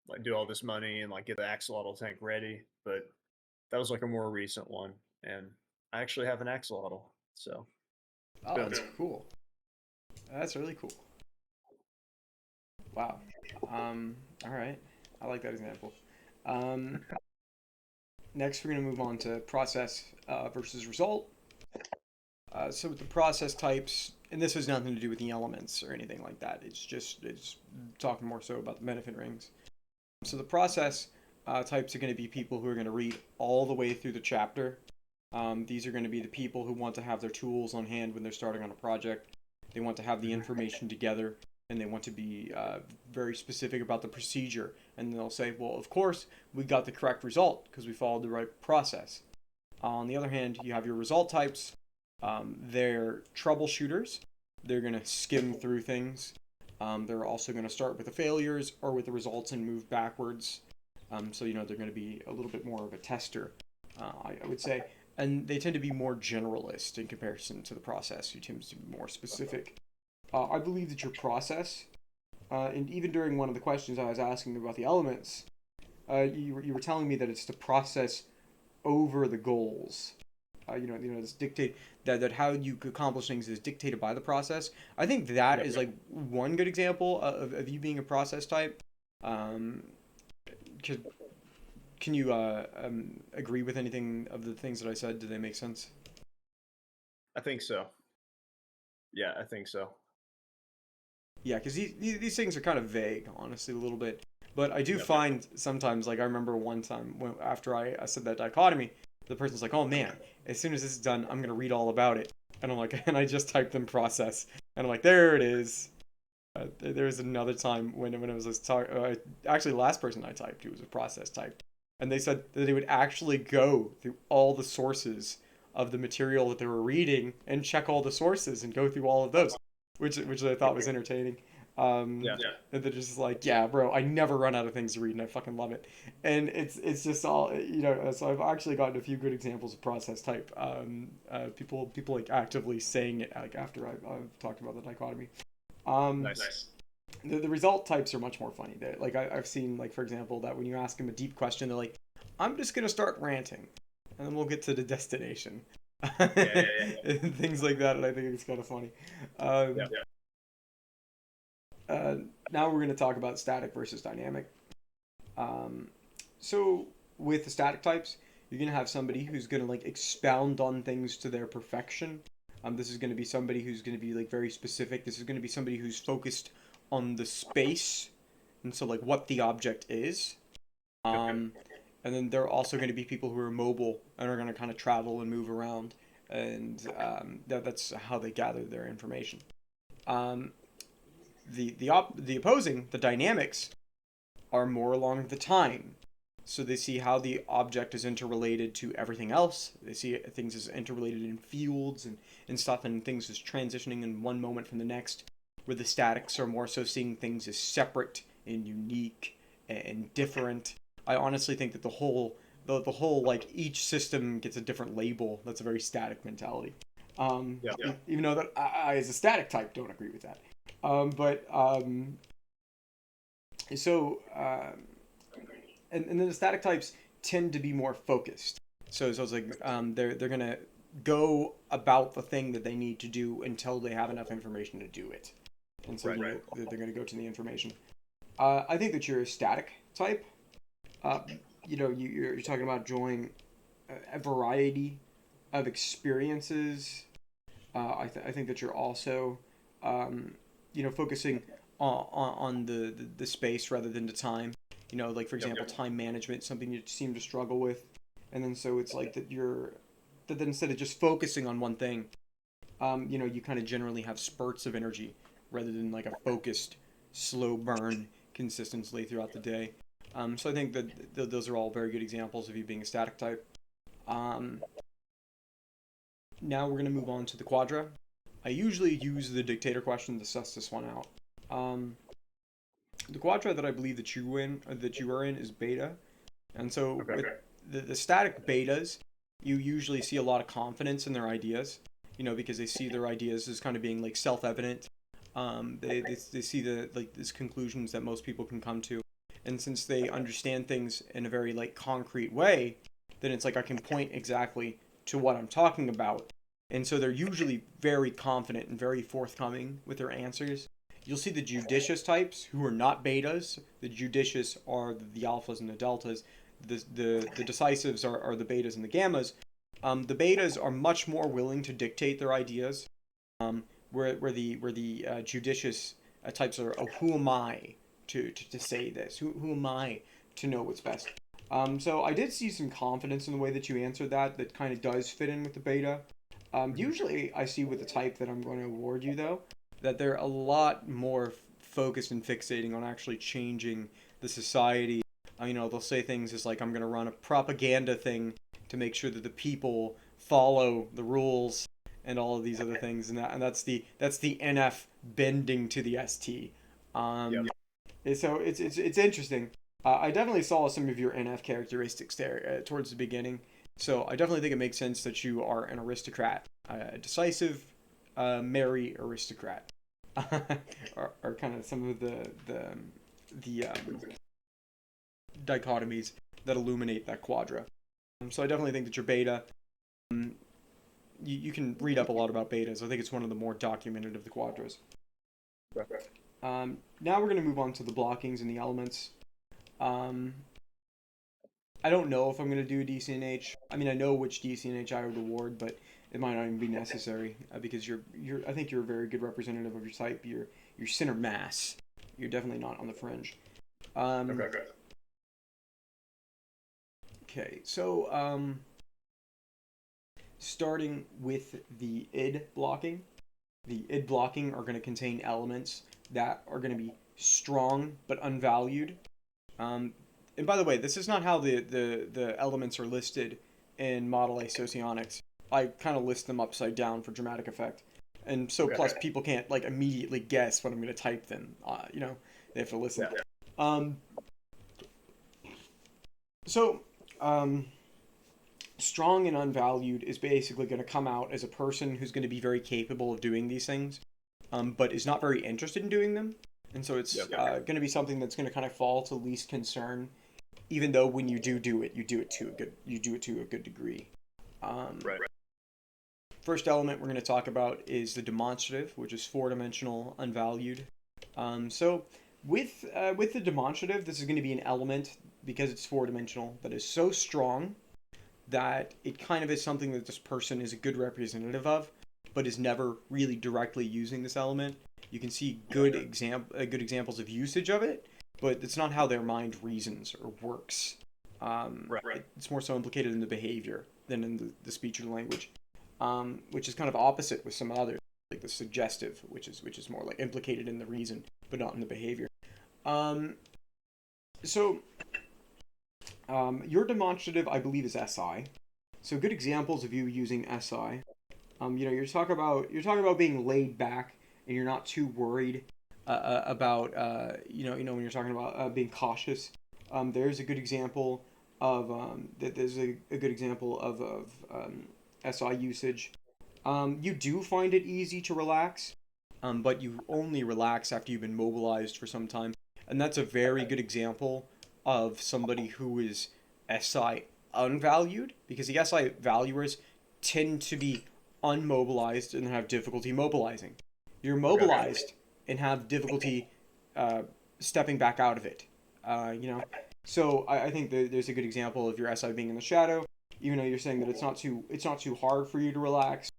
B: like do all this money and like get the axolotl tank ready. But that was like a more recent one, and I actually have an axolotl. So it's
A: Oh,
B: been
A: that's cool. That's really cool. Wow. All right. I like that example. Um, Next, we're going to move on to process versus result. So with the process types, and this has nothing to do with the elements or anything like that. It's talking more so about the benefit rings. So the process types are going to be people who are going to read all the way through the chapter. These are going to be the people who want to have their tools on hand when they're starting on a project. They want to have the information together, and they want to be very specific about the procedure. And they'll say, well, of course, we got the correct result because we followed the right process. On the other hand, you have your result types. They're troubleshooters. They're going to skim through things. They're also going to start with the failures or with the results and move backwards. So, they're going to be a little bit more of a tester, I would say. And they tend to be more generalist in comparison to the process, who tends to be more specific. I believe that your process, and even during one of the questions I was asking about the elements, you were telling me that it's the process over the goals. This dictate that how you accomplish things is dictated by the process. I think that
B: Yep.
A: is like one good example of you being a process type. Um, can, can you agree with anything of the things that I said? Do they make sense?
B: I think so. Yeah, I think so.
A: Yeah, because these things are kind of vague, honestly, a little bit. But I do
B: Yep.
A: find sometimes, like I remember one time after I said that dichotomy, the person's like, "Oh man, as soon as this is done, I'm gonna read all about it." And I'm like, and I just typed in process, and I'm like, there it is. There was another time when I was actually the last person I typed who was a process type, and they said that they would actually go through all the sources of the material that they were reading and check all the sources and go through all of those, which I thought was entertaining.
B: Yeah.
A: And they're just like, yeah, bro, I never run out of things to read, and I fucking love it. And it's just all So I've actually gotten a few good examples of process type. People like actively saying it like after I've talked about the dichotomy. Um,
B: Nice.
A: the result types are much more funny. Like I've seen, like for example, that when you ask them a deep question, they're like, "I'm just gonna start ranting, and then we'll get to the destination."
B: Yeah. Yeah. Yeah.
A: And things like that, and I think it's kind of funny. Um,
B: Yeah.
A: uh, Now we're gonna talk about static versus dynamic. Um, so with the static types, you're gonna have somebody who's gonna like expound on things to their perfection. This is gonna be somebody who's gonna be like very specific. This is gonna be somebody who's focused on the space, and so like what the object is.
B: Yep.
A: Um, and then there are also going to be people who are mobile and are going to kind of travel and move around, and that's how they gather their information. Um, the opposing, the dynamics, are more along the time. So they see how the object is interrelated to everything else. They see things as interrelated in fields and stuff, and things as transitioning in one moment from the next. Where the statics are more so seeing things as separate and unique and different. I honestly think that the whole like each system gets a different label. That's a very static mentality.
B: Yeah.
A: Even though that I as a static type don't agree with that. But So and then the static types tend to be more focused. So it's like they're gonna go about the thing that they need to do until they have enough information to do it, and so
B: Right.
A: they're gonna go to the information. I think that you're a static type. Uh, you're talking about enjoying a variety of experiences. I think that you're also, um, focusing on the space rather than the time. Like for example, time management, something you seem to struggle with, and then so it's like that instead of just focusing on one thing, you kind of generally have spurts of energy rather than like a focused, slow burn consistently throughout the day. So I think that those are all very good examples of you being a static type. Um, Now we're going to move on to the quadra. I usually use the dictator question to suss this one out. Um, the quadra that I believe that you are in is beta, and so
B: Okay.
A: with the static betas, you usually see a lot of confidence in their ideas. Because they see their ideas as kind of being like self-evident. They see the like these conclusions that most people can come to, and since they understand things in a very like concrete way, then it's like I can point exactly to what I'm talking about, and so they're usually very confident and very forthcoming with their answers. You'll see the judicious types who are not betas. The judicious are the alphas and the deltas. The decisives are the betas and the gammas. The betas are much more willing to dictate their ideas, where the judicious types are, oh, who am I to say this? Who am I to know what's best? So I did see some confidence in the way that you answered that kind of does fit in with the beta.
B: Mhm.
A: Usually I see with the type that I'm going to award you, though, that they're a lot more focused and fixating on actually changing the society. They'll say things as like, I'm going to run a propaganda thing to make sure that the people follow the rules and all of these other things, and that's the NF bending to the ST.
B: Yep.
A: So it's interesting. I definitely saw some of your NF characteristics there towards the beginning. So I definitely think it makes sense that you are an aristocrat, a decisive, merry aristocrat, are kind of some of the dichotomies that illuminate that quadra. So I definitely think that you're beta. Um, you can read up a lot about betas. I think it's one of the more documented of the quadras.
B: Okay.
A: Now we're going to move on to the blockings and the elements. Um, I don't know if I'm going to do DCNH. I mean, I know which DCNH I would award, but it might not even be necessary because you're. I think you're a very good representative of your type. You're center mass. You're definitely not on the fringe. Um,
B: Okay.
A: okay, so starting with the id blocking. The id blocking are going to contain elements that are going to be strong but unvalued. Um, and by the way, this is not how the elements are listed in Model A Socionics. I kind of list them upside down for dramatic effect. And so,
B: Okay.
A: plus, people can't like immediately guess what I'm going to type them. They have to listen.
B: Yeah.
A: Um, so, um, strong and unvalued is basically going to come out as a person who's going to be very capable of doing these things, but is not very interested in doing them. And so it's
B: Yep.
A: going to be something that's going to kind of fall to least concern, even though when you do it, you do it to a good degree. Um,
B: Right.
A: First element we're going to talk about is the demonstrative, which is four-dimensional, unvalued. So with the demonstrative, this is going to be an element because it's four-dimensional that is so strong that it kind of is something that this person is a good representative of, but is never really directly using this element. You can see good examples of usage of it, but it's not how their mind reasons or works.
B: Right.
A: It's more so implicated in the behavior than in the speech or the language, which is kind of opposite with some others, like the suggestive, which is more like implicated in the reason but not in the behavior. Um, so your demonstrative, I believe, is SI. So good examples of you using SI. You're talking about being laid back and you're not too worried about when you're talking about being cautious. There's a good example of a good example of SI usage. You do find it easy to relax, but you only relax after you've been mobilized for some time. And that's a very good example of somebody who is SI unvalued, because the SI valuers tend to be unmobilized and have difficulty mobilizing. You're
B: Okay.
A: mobilized and have difficulty uh, stepping back out of it. You know, so I think that there's a good example of your SI being in the shadow. Even though you're saying that it's not too hard for you to relax,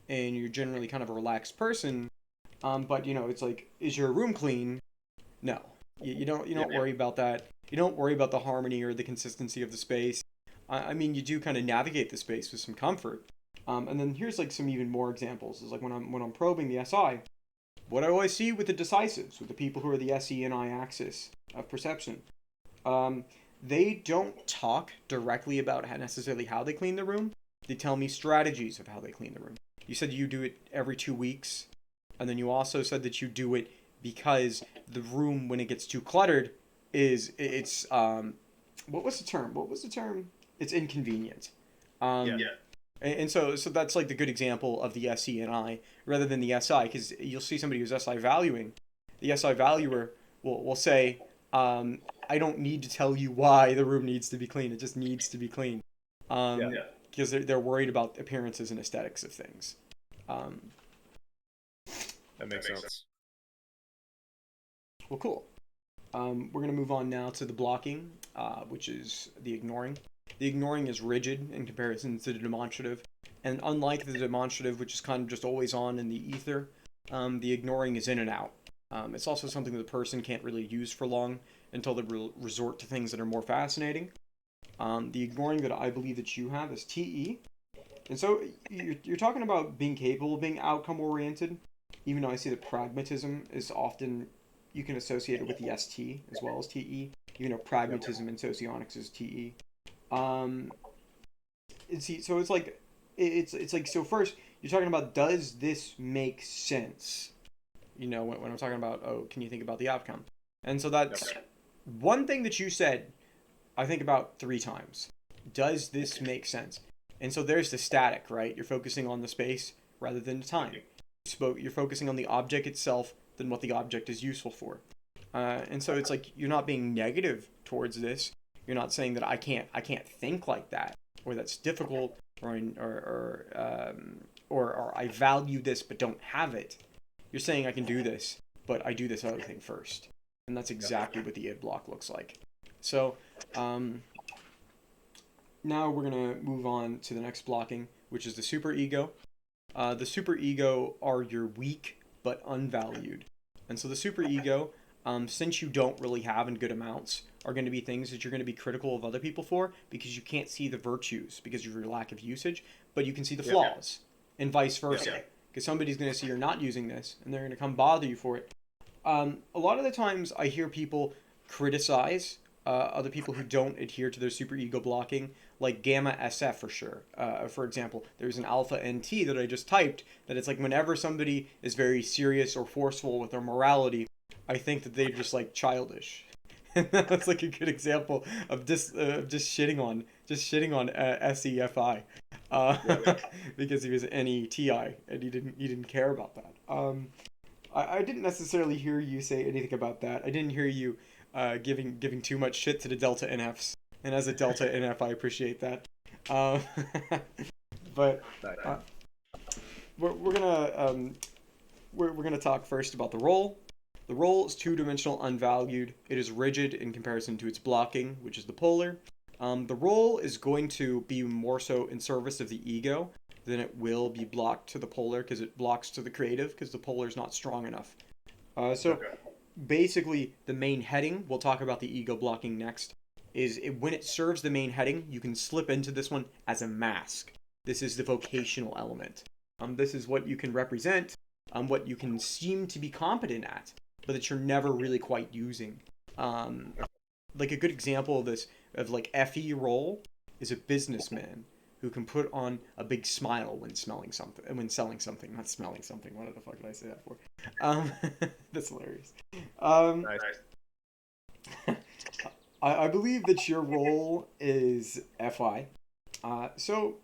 A: and you're generally kind of a relaxed person. But you know, it's like, is your room clean? No, you
B: Yeah.
A: don't worry about that. You don't worry about the harmony or the consistency of the space. I mean, you do kind of navigate the space with some comfort. And then here's like some even more examples. Is like when I'm probing the SI, what I always see with the decisives, with the people who are the SE and I axis of perception, um, they don't talk directly about necessarily how they clean the room. They tell me strategies of how they clean the room. You said you do it every 2 weeks, and then you also said that you do it because the room, when it gets too cluttered, it's what was the term? What was the term? It's inconvenient.
B: Yeah.
A: And so that's like the good example of the SE and I rather than the SI, because you'll see somebody who's SI valuing. The SI valuer will say, I don't need to tell you why the room needs to be clean. It just needs to be clean.
B: Yeah.
A: Because they're worried about appearances and aesthetics of things. Um,
B: That makes sense.
A: well, cool. We're going to move on now to the blocking, which is the ignoring. The ignoring is rigid in comparison to the demonstrative. And unlike the demonstrative, which is kind of just always on in the ether, the ignoring is in and out. It's also something that the person can't really use for long until they resort to things that are more fascinating. The ignoring that I believe that you have is TE. And so you're talking about being capable of being outcome oriented, even though I see that pragmatism is often, you can associate it with the ST as well as TE, even though pragmatism in socionics is TE. Um, see, so it's like, so first you're talking about, does this make sense? You know, when I'm talking about, oh, can you think about the outcome? And so that's one thing that you said, I think about 3 times. Does this make sense? And so there's the static, right? You're focusing on the space rather than the time. You're focusing on the object itself than what the object is useful for. And so it's like, you're not being negative towards this. You're not saying that I can't think like that, or that's difficult, or I value this but don't have it. You're saying I can do this, but I do this other thing first, and that's exactly what the id block looks like. So now we're gonna move on to the next blocking, which is the superego. The superego are your weak but unvalued, and so the superego, since you don't really have in good amounts, are going to be things that you're going to be critical of other people for, because you can't see the virtues because of your lack of usage, but you can see the flaws, and vice versa. Because somebody's going to see you're not using this, and they're going to come bother you for it. A lot of the times I hear people criticize other people who don't adhere to their superego blocking, like Gamma SF for sure. For example, there's an Alpha NT that I just typed that it's like, whenever somebody is very serious or forceful with their morality, I think that they're just like childish. And that's like a good example of just shitting on SEFI, because he was NETI and he didn't care about that. I didn't necessarily hear you say anything about that. I didn't hear you giving too much shit to the Delta NFs, and as a Delta NF, I appreciate that. Um, but uh, we're gonna we're gonna talk first about the role. The role is two-dimensional unvalued. It is rigid in comparison to its blocking, which is the polar. The role is going to be more so in service of the ego than it will be blocked to the polar, because it blocks to the creative, because the polar is not strong enough. So basically, the main heading, we'll talk about the ego blocking next, is when it serves the main heading, you can slip into this one as a mask. This is the vocational element. This is what you can represent, what you can seem to be competent at, but that you're never really quite using. Like a good example of this, of like FE role, is a businessman who can put on a big smile when smelling something, when selling something, not smelling something. What the fuck did I say that for? That's hilarious.
B: Nice.
A: I believe that your role is FI. So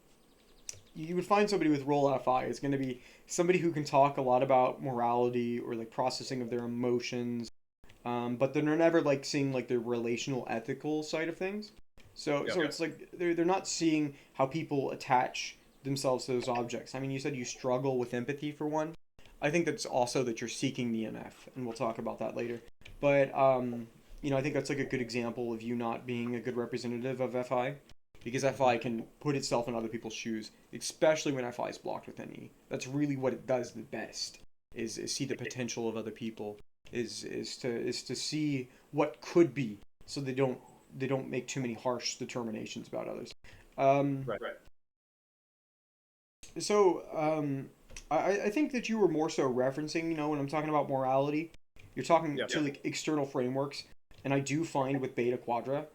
A: you would find somebody with role FI is going to be somebody who can talk a lot about morality or like processing of their emotions, but they're never like seeing like the relational ethical side of things. So
B: Yep.
A: it's like they're not seeing how people attach themselves to those objects. I mean, you said you struggle with empathy for one. I think that's also that you're seeking the MF, and we'll talk about that later. But I think that's like a good example of you not being a good representative of FI, because
B: Mhm.
A: FI can put itself in other people's shoes, especially when FI is blocked with NE. That's really what it does the best. Is see the potential of other people. Is to see what could be, so they don't make too many harsh determinations about others. Um,
B: Right.
A: so I think that you were more so referencing, when I'm talking about morality, you're talking
B: Yep.
A: to like external frameworks, and I do find with Beta Quadra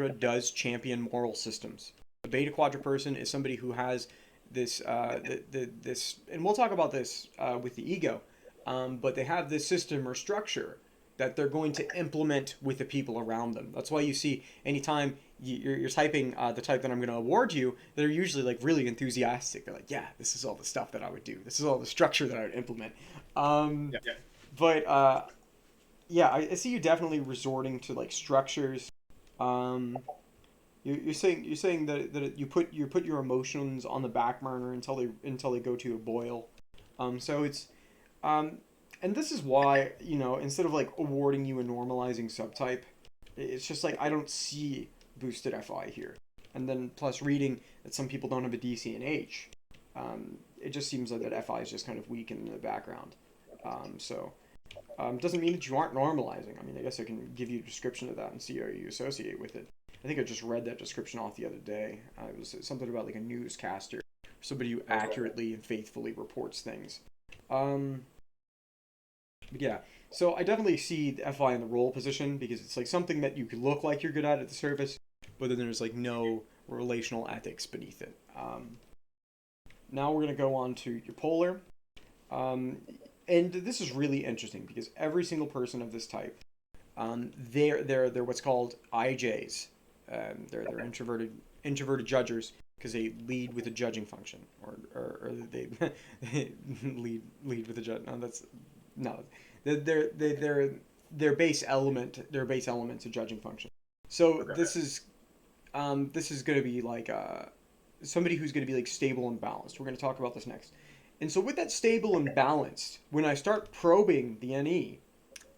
A: does champion moral systems. A Beta Quadra person is somebody who has this, this, and we'll talk about this with the ego, but they have this system or structure that they're going to implement with the people around them. That's why you see anytime you're typing the type that I'm going to award you, they're usually like really enthusiastic. They're like, yeah, this is all the stuff that I would do. This is all the structure that I would implement. Um,
B: Yep.
A: but yeah, I see you definitely resorting to like structures. Um, you're saying that you put your emotions on the back burner until they go to a boil. So it's um, and this is why, instead of like awarding you a normalizing subtype, it's just like I don't see boosted FI here. And then plus reading that some people don't have a DC and H, it just seems like that FI is just kind of weak in the background. So doesn't mean that you aren't normalizing. I mean, I guess I can give you a description of that and see how you associate with it. I think I just read that description off the other day. It was something about like a newscaster, somebody who
B: Okay.
A: accurately and faithfully reports things. Um, but yeah, so I definitely see the FI in the role position because it's like something that you could look like you're good at the surface, but then there's like no relational ethics beneath it. Now we're gonna go on to your polar, um, and this is really interesting because every single person of this type, they're what's called IJs. They're introverted judgers because they lead with a judging function, or they, they lead with a judge. No, that's no. Their base element. Their base element's a judging function. So
B: Okay.
A: this is going to be like somebody who's going to be like stable and balanced. We're going to talk about this next. And so with that stable and balanced, when I start probing the NE,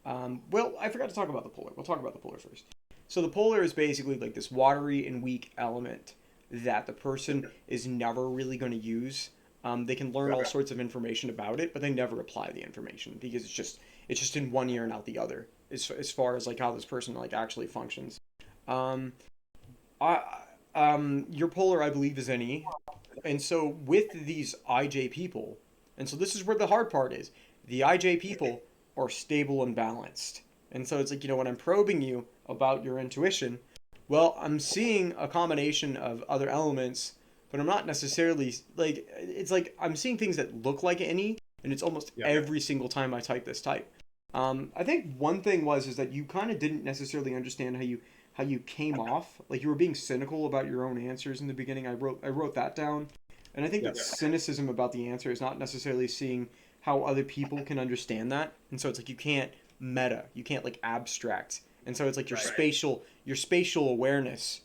A: well, I forgot to talk about the polar. We'll talk about the polar first. So the polar is basically like this watery and weak element that the person is never really going to use. They can learn all
B: Right.
A: sorts of information about it, but they never apply the information because it's just in one ear and out the other. As far as like how this person like actually functions. Um, I your polar I believe is NE, and so with these IJ people, and so this is where the hard part is. The IJ people are stable and balanced. And so it's like, when I'm probing you about your intuition, well, I'm seeing a combination of other elements, but I'm not necessarily like it's like I'm seeing things that look like any, and it's almost
B: Yep.
A: every single time I type this type. I think one thing is that you kind of didn't necessarily understand how you came off. Like you were being cynical about your own answers in the beginning. I wrote that down, and I think that
B: Yep.
A: cynicism about the answer is not necessarily seeing how other people can understand that, and so it's like you can't meta, you can't like abstract, and so it's like your
B: Right.
A: spatial awareness,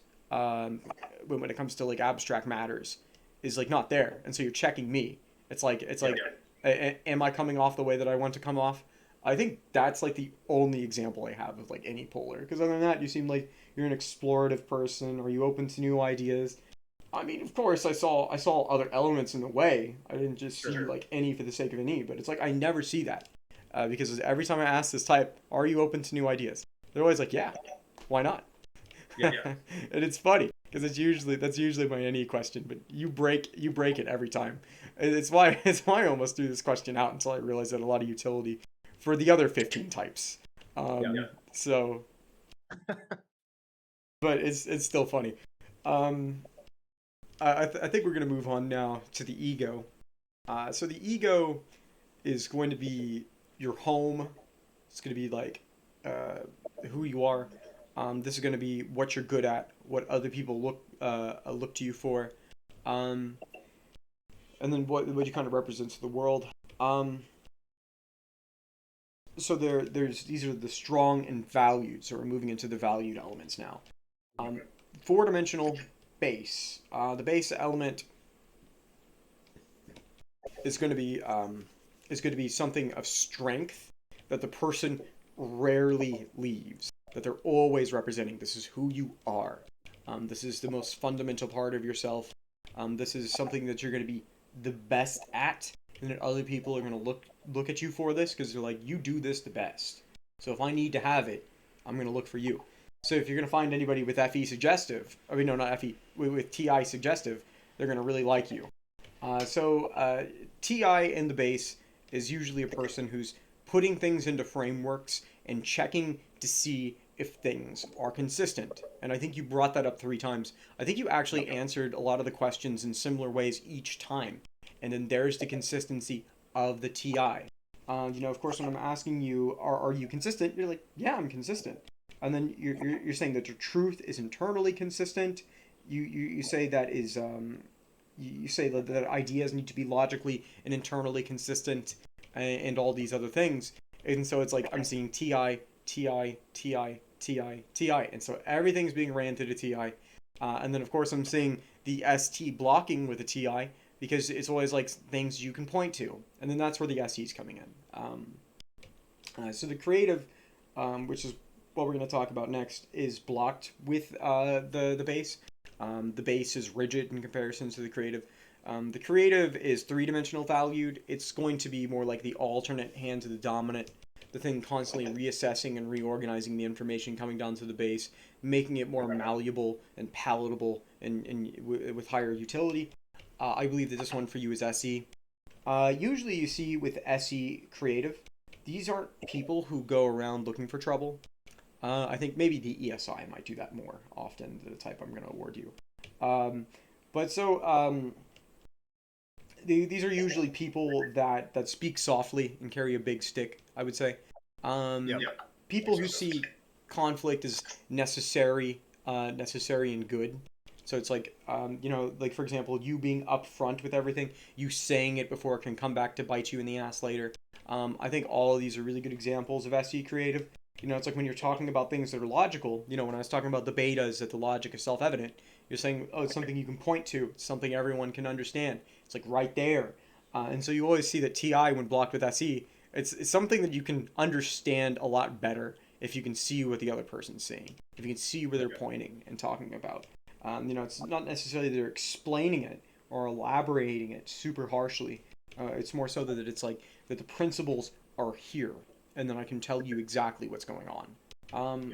A: when it comes to like abstract matters, is like not there, and so you're checking me. It's like
B: Yep.
A: am I coming off the way that I want to come off? I think that's like the only example I have of like any polar. Because other than that, you seem like you're an explorative person. Are you open to new ideas? I mean, of course, I saw other elements in the way. I didn't just see
B: Sure.
A: like any for the sake of any. But it's like I never see that because every time I ask this type, "Are you open to new ideas?" They're always like, "Yeah, why not?"
B: Yeah.
A: And it's funny because that's usually my NE question, but you break it every time. It's why I almost threw this question out until I realized that a lot of utility for the other 15 types.
B: Yeah.
A: So, but it's still funny. Um, I think we're gonna move on now to the ego. So the ego is going to be your home. It's going to be like uh, who you are. This is going to be what you're good at, what other people look to you for, um, and then what you kind of represent to the world. Um, So there's these are the strong and valued. So we're moving into the valued elements now. Um, Four-dimensional base. The base element is going to be something of strength that the person rarely leaves. That they're always representing. This is who you are. This is the most fundamental part of yourself. This is something that you're going to be the best at, and that other people are going to look at you for this because they're like, you do this the best. So if I need to have it, I'm going to look for you. So if you're going to find anybody with FE suggestive, I mean, no, not FE, with TI suggestive, they're going to really like you. TI in the base is usually a person who's putting things into frameworks and checking to see if things are consistent. And I think you brought that up 3 times. I think you actually answered a lot of the questions in similar ways each time. And then there's the consistency of the TI. Of course, when I'm asking you, are you consistent? You're like, yeah, I'm consistent. And then you're saying that your truth is internally consistent. You say that is you say that ideas need to be logically and internally consistent, and all these other things. And so it's like I'm seeing TI, TI, TI, TI, TI, and so everything's being ran to the TI. And then of course I'm seeing the ST blocking with the TI because it's always like things you can point to, and then that's where the SE is coming in. So the creative, which is what we're going to talk about next, is blocked with the base. The base is rigid in comparison to the creative. The creative is three-dimensional valued. It's going to be more like the alternate hand to the dominant, the thing constantly reassessing and reorganizing the information coming down to the base, making it more malleable and palatable and with higher utility. I believe that this one for you is SE. Usually you see with SE creative, these aren't people who go around looking for trouble. I think maybe the ESI might do that more often, the type I'm going to award you. Um, but so these are usually people that speak softly and carry a big stick, I would say.
B: Yep.
A: People who see conflict as necessary and good. So it's like, like for example, you being upfront with everything, you saying it before it can come back to bite you in the ass later. I think all of these are really good examples of SE creative. It's like when you're talking about things that are logical, when I was talking about the betas, that the logic is self-evident, you're saying, oh, it's something you can point to, it's something everyone can understand. It's like right there. And so you always see that TI, when blocked with SE, it's something that you can understand a lot better if you can see what the other person's saying, if you can see where they're pointing and talking about. It's not necessarily they're explaining it or elaborating it super harshly. It's more so that it's like that the principles are here, and then I can tell you exactly what's going on.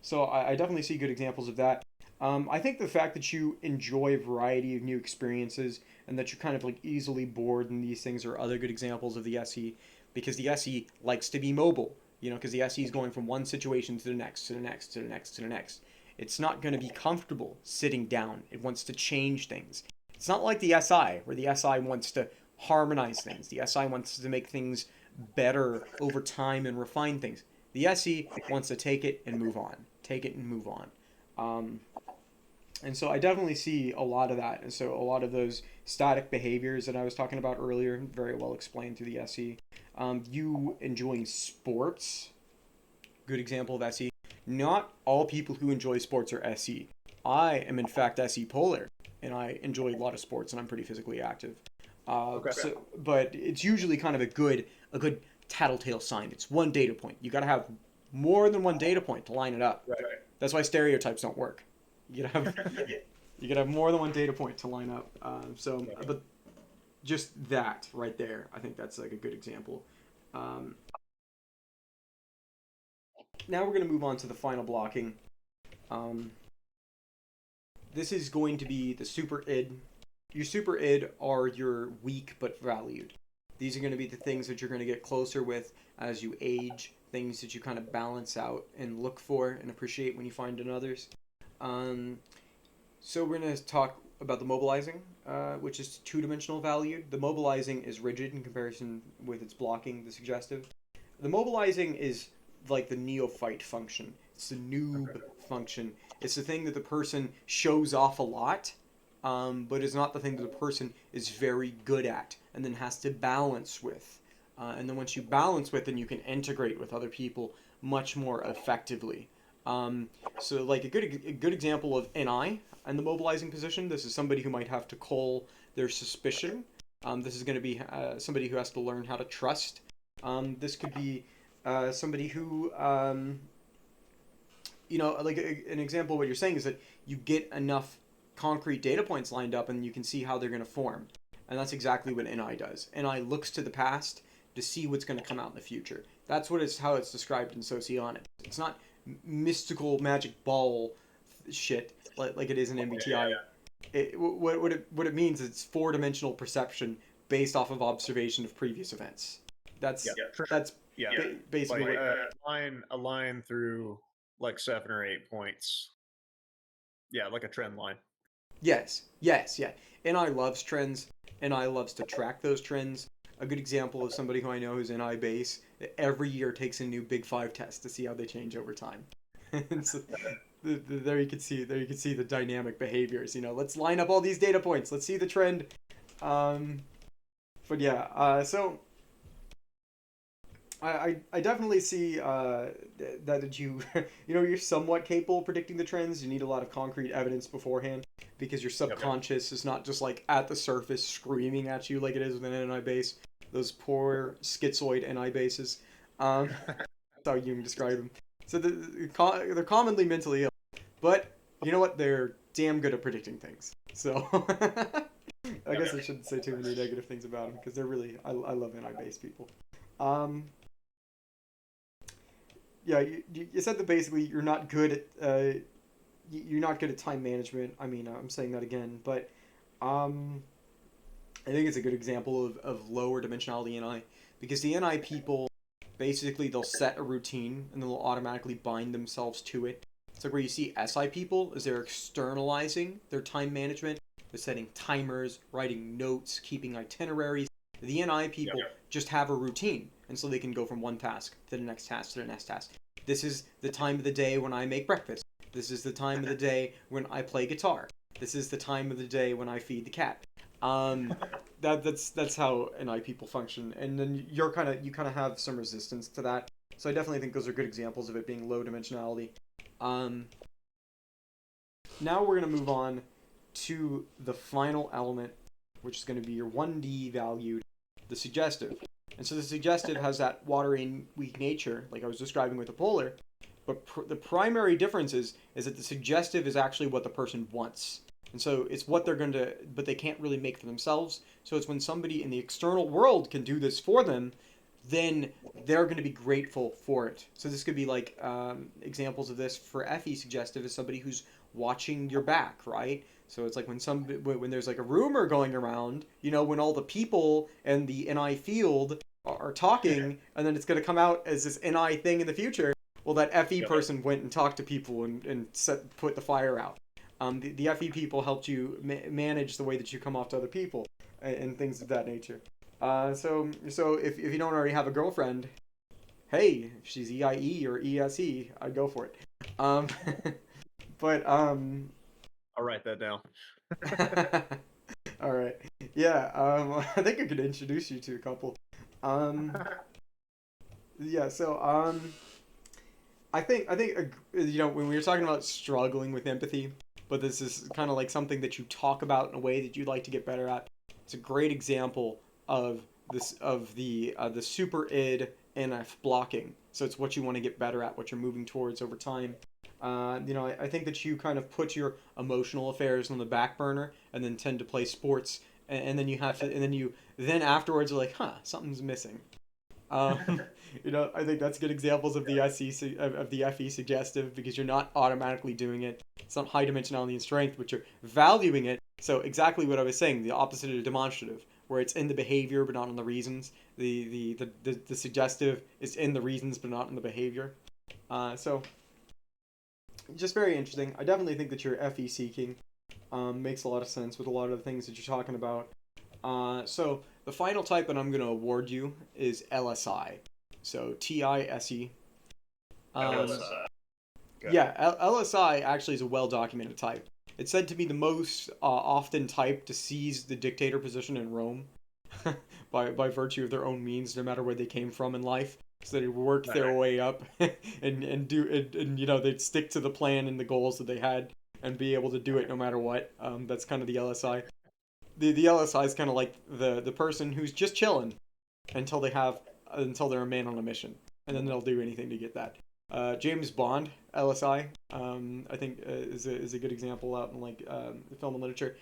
A: So I definitely see good examples of that. I think the fact that you enjoy a variety of new experiences and that you're kind of like easily bored in these things are other good examples of the SE, because the SE likes to be mobile. Because the SE is going from one situation to the next, to the next, to the next, to the next. It's not going to be comfortable sitting down. It wants to change things. It's not like the SI, where the SI wants to harmonize things. The SI wants to make things better over time and refine things. The SE wants to take it and move on. Take it and move on. And so I definitely see a lot of that. And so a lot of those static behaviors that I was talking about earlier, very well explained through the SE. You enjoying sports, good example of SE. Not all people who enjoy sports are SE. I am in fact SE polar, and I enjoy a lot of sports, and I'm pretty physically active.
B: Okay.
A: But it's usually kind of a good tattletale sign. It's one data point. You got to have more than one data point to line it up.
B: Right.
A: That's why stereotypes don't work. You gotta have you gotta have more than one data point to line up. But just that right there, I think that's like a good example. Now we're gonna move on to the final blocking. This is going to be the super id. Your super id are your weak but valued. These are going to be the things that you're going to get closer with as you age, things that you kind of balance out and look for and appreciate when you find in others. So we're going to talk about the mobilizing, which is two-dimensional valued. The mobilizing is rigid in comparison with its blocking, the suggestive. The mobilizing is like the neophyte function. It's the noob function. It's the thing that the person shows off a lot, but it's not the thing that the person is very good at and then has to balance with. And then once you balance with, then you can integrate with other people much more effectively. So like a good example of NI and the mobilizing position. This is somebody who might have to call their suspicion. This is going to be somebody who has to learn how to trust. This could be somebody who like an example of what you're saying is that you get enough concrete data points lined up and you can see how they're going to form. And that's exactly what NI does. NI looks to the past to see what's going to come out in the future. That's how it's described in socionics. It's not mystical magic ball shit like it is in MBTI. What it means is it's four-dimensional perception based off of observation of previous events. That's that's
B: Yeah,
A: basically
B: like
A: what,
B: a line through like 7 or 8 points. Yeah, like a trend line.
A: Yes, yes, yeah. NI loves trends. NI loves to track those trends. A good example of somebody who I know who's NI base every year takes a new Big Five test to see how they change over time. And so there you can see the dynamic behaviors. Let's line up all these data points. Let's see the trend. Um, but yeah, so I definitely see that you you're somewhat capable of predicting the trends. You need a lot of concrete evidence beforehand because your subconscious is not just like at the surface screaming at you like it is with an NI base. Those poor schizoid NI bases. That's how you describe them. So they're commonly mentally ill, but you know what? They're damn good at predicting things. So I guess I shouldn't say too many negative things about them because they're really I love NI based people. Um, yeah, you said that basically you're not good at time management. I mean, I'm saying that again, but um, I think it's a good example of lower dimensionality NI because the NI people basically they'll set a routine and they'll automatically bind themselves to it. It's like where you see SI people is they're externalizing their time management. They're setting timers, writing notes, keeping itineraries. The NI people just have a routine, and so they can go from one task to the next task to the next task. This is the time of the day when I make breakfast. This is the time of the day when I play guitar. This is the time of the day when I feed the cat. Um, that's how NI people function, and then you kind of have some resistance to that. So I definitely think those are good examples of it being low dimensionality. Um, Now we're gonna move on to the final element, which is going to be your 1D valued, the suggestive. And so the suggestive has that watery, weak nature, like I was describing with the polar. But the primary difference is that the suggestive is actually what the person wants. And so it's what they're going to, but they can't really make for themselves. So it's when somebody in the external world can do this for them, then they're going to be grateful for it. So this could be like examples of this for FE suggestive is somebody who's watching your back, right? So it's like when there's like a rumor going around, when all the people and the NI field are talking, and then it's going to come out as this NI thing in the future. Well, that FE person went and talked to people and put the fire out. The FE people helped you manage the way that you come off to other people and things of that nature. So if you don't already have a girlfriend, hey, if she's EIE or ESE, I'd go for it. Um, but
B: I'll write that down.
A: all right, yeah. I think I could introduce you to a couple. Um, yeah. So I think when we were talking about struggling with empathy, but this is kind of like something that you talk about in a way that you'd like to get better at. It's a great example of the super id NF blocking. So it's what you want to get better at, what you're moving towards over time. I think that you kind of put your emotional affairs on the back burner and then tend to play sports, and then you have to, and then afterwards you're like, huh, something's missing. Um, I think that's good examples of the of the FE suggestive because you're not automatically doing it. It's not high dimensionality and strength, but you're valuing it. So exactly what I was saying, the opposite of demonstrative, where it's in the behavior but not in the reasons. The suggestive is in the reasons but not in the behavior. So just very interesting. I definitely think that your FE seeking makes a lot of sense with a lot of the things that you're talking about. So the final type that I'm going to award you is LSI. So TISE.
B: LSI.
A: Yeah, LSI actually is a well documented type. It's said to be the most often type to seize the dictator position in Rome. by virtue of their own means, no matter where they came from in life. So they work
B: Right.
A: their way up and you know they'd stick to the plan and the goals that they had and be able to do it no matter what. That's kind of the LSI. The LSI is kind of like the person who's just chilling until until they're a man on a mission, and then they'll do anything to get that. James Bond, LSI, I think is a good example out in like film and literature.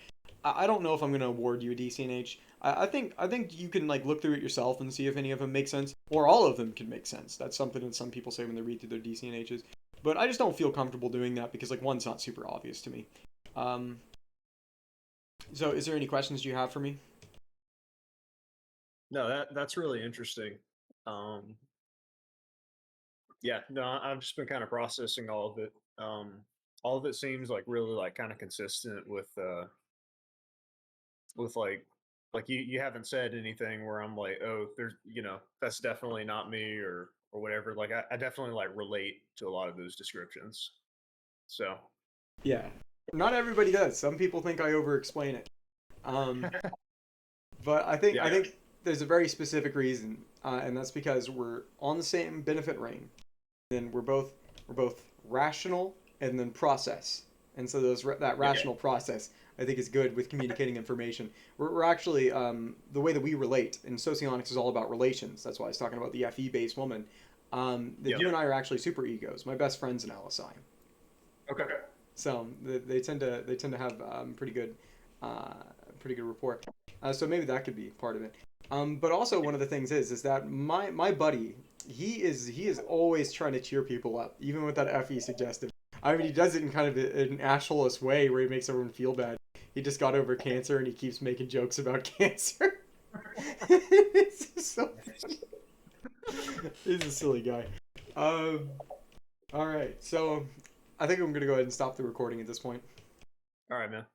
A: I don't know if I'm going to award you a DCNH. I think you can like look through it yourself and see if any of them make sense, or all of them can make sense. That's something that some people say when they read through their DCNHs. But I just don't feel comfortable doing that because like one's not super obvious to me. Um, so is there any questions you have for me?
B: No, that's really interesting. Um, yeah, no, I've just been kind of processing all of it. All of it seems like really like kind of consistent with like you haven't said anything where I'm like, oh, there's that's definitely not me or whatever. Like I definitely like relate to a lot of those descriptions. So
A: Yeah. Not everybody does. Some people think I over explain it. Um, but I
B: yeah,
A: think there's a very specific reason, and that's because we're on the same benefit ring. Then we're both rational and then process. And so that
B: yeah,
A: rational process I think is good with communicating information. We're actually the way that we relate, and socionics is all about relations. That's why I was talking about the FE based woman. That
B: yeah.
A: you and I are actually super egos. My best friend's an LSI.
B: Okay.
A: So they tend to have uh, pretty good rapport. So maybe that could be part of it. But also one of the things is that my buddy he is always trying to cheer people up, even with that FE suggestive. I mean, he does it in kind of an assholeless way where he makes everyone feel bad. He just got over cancer and he keeps making jokes about cancer. It's just so funny. He's a silly guy. Um, all right, so I think I'm gonna go ahead and stop the recording at this point.
B: All right, man.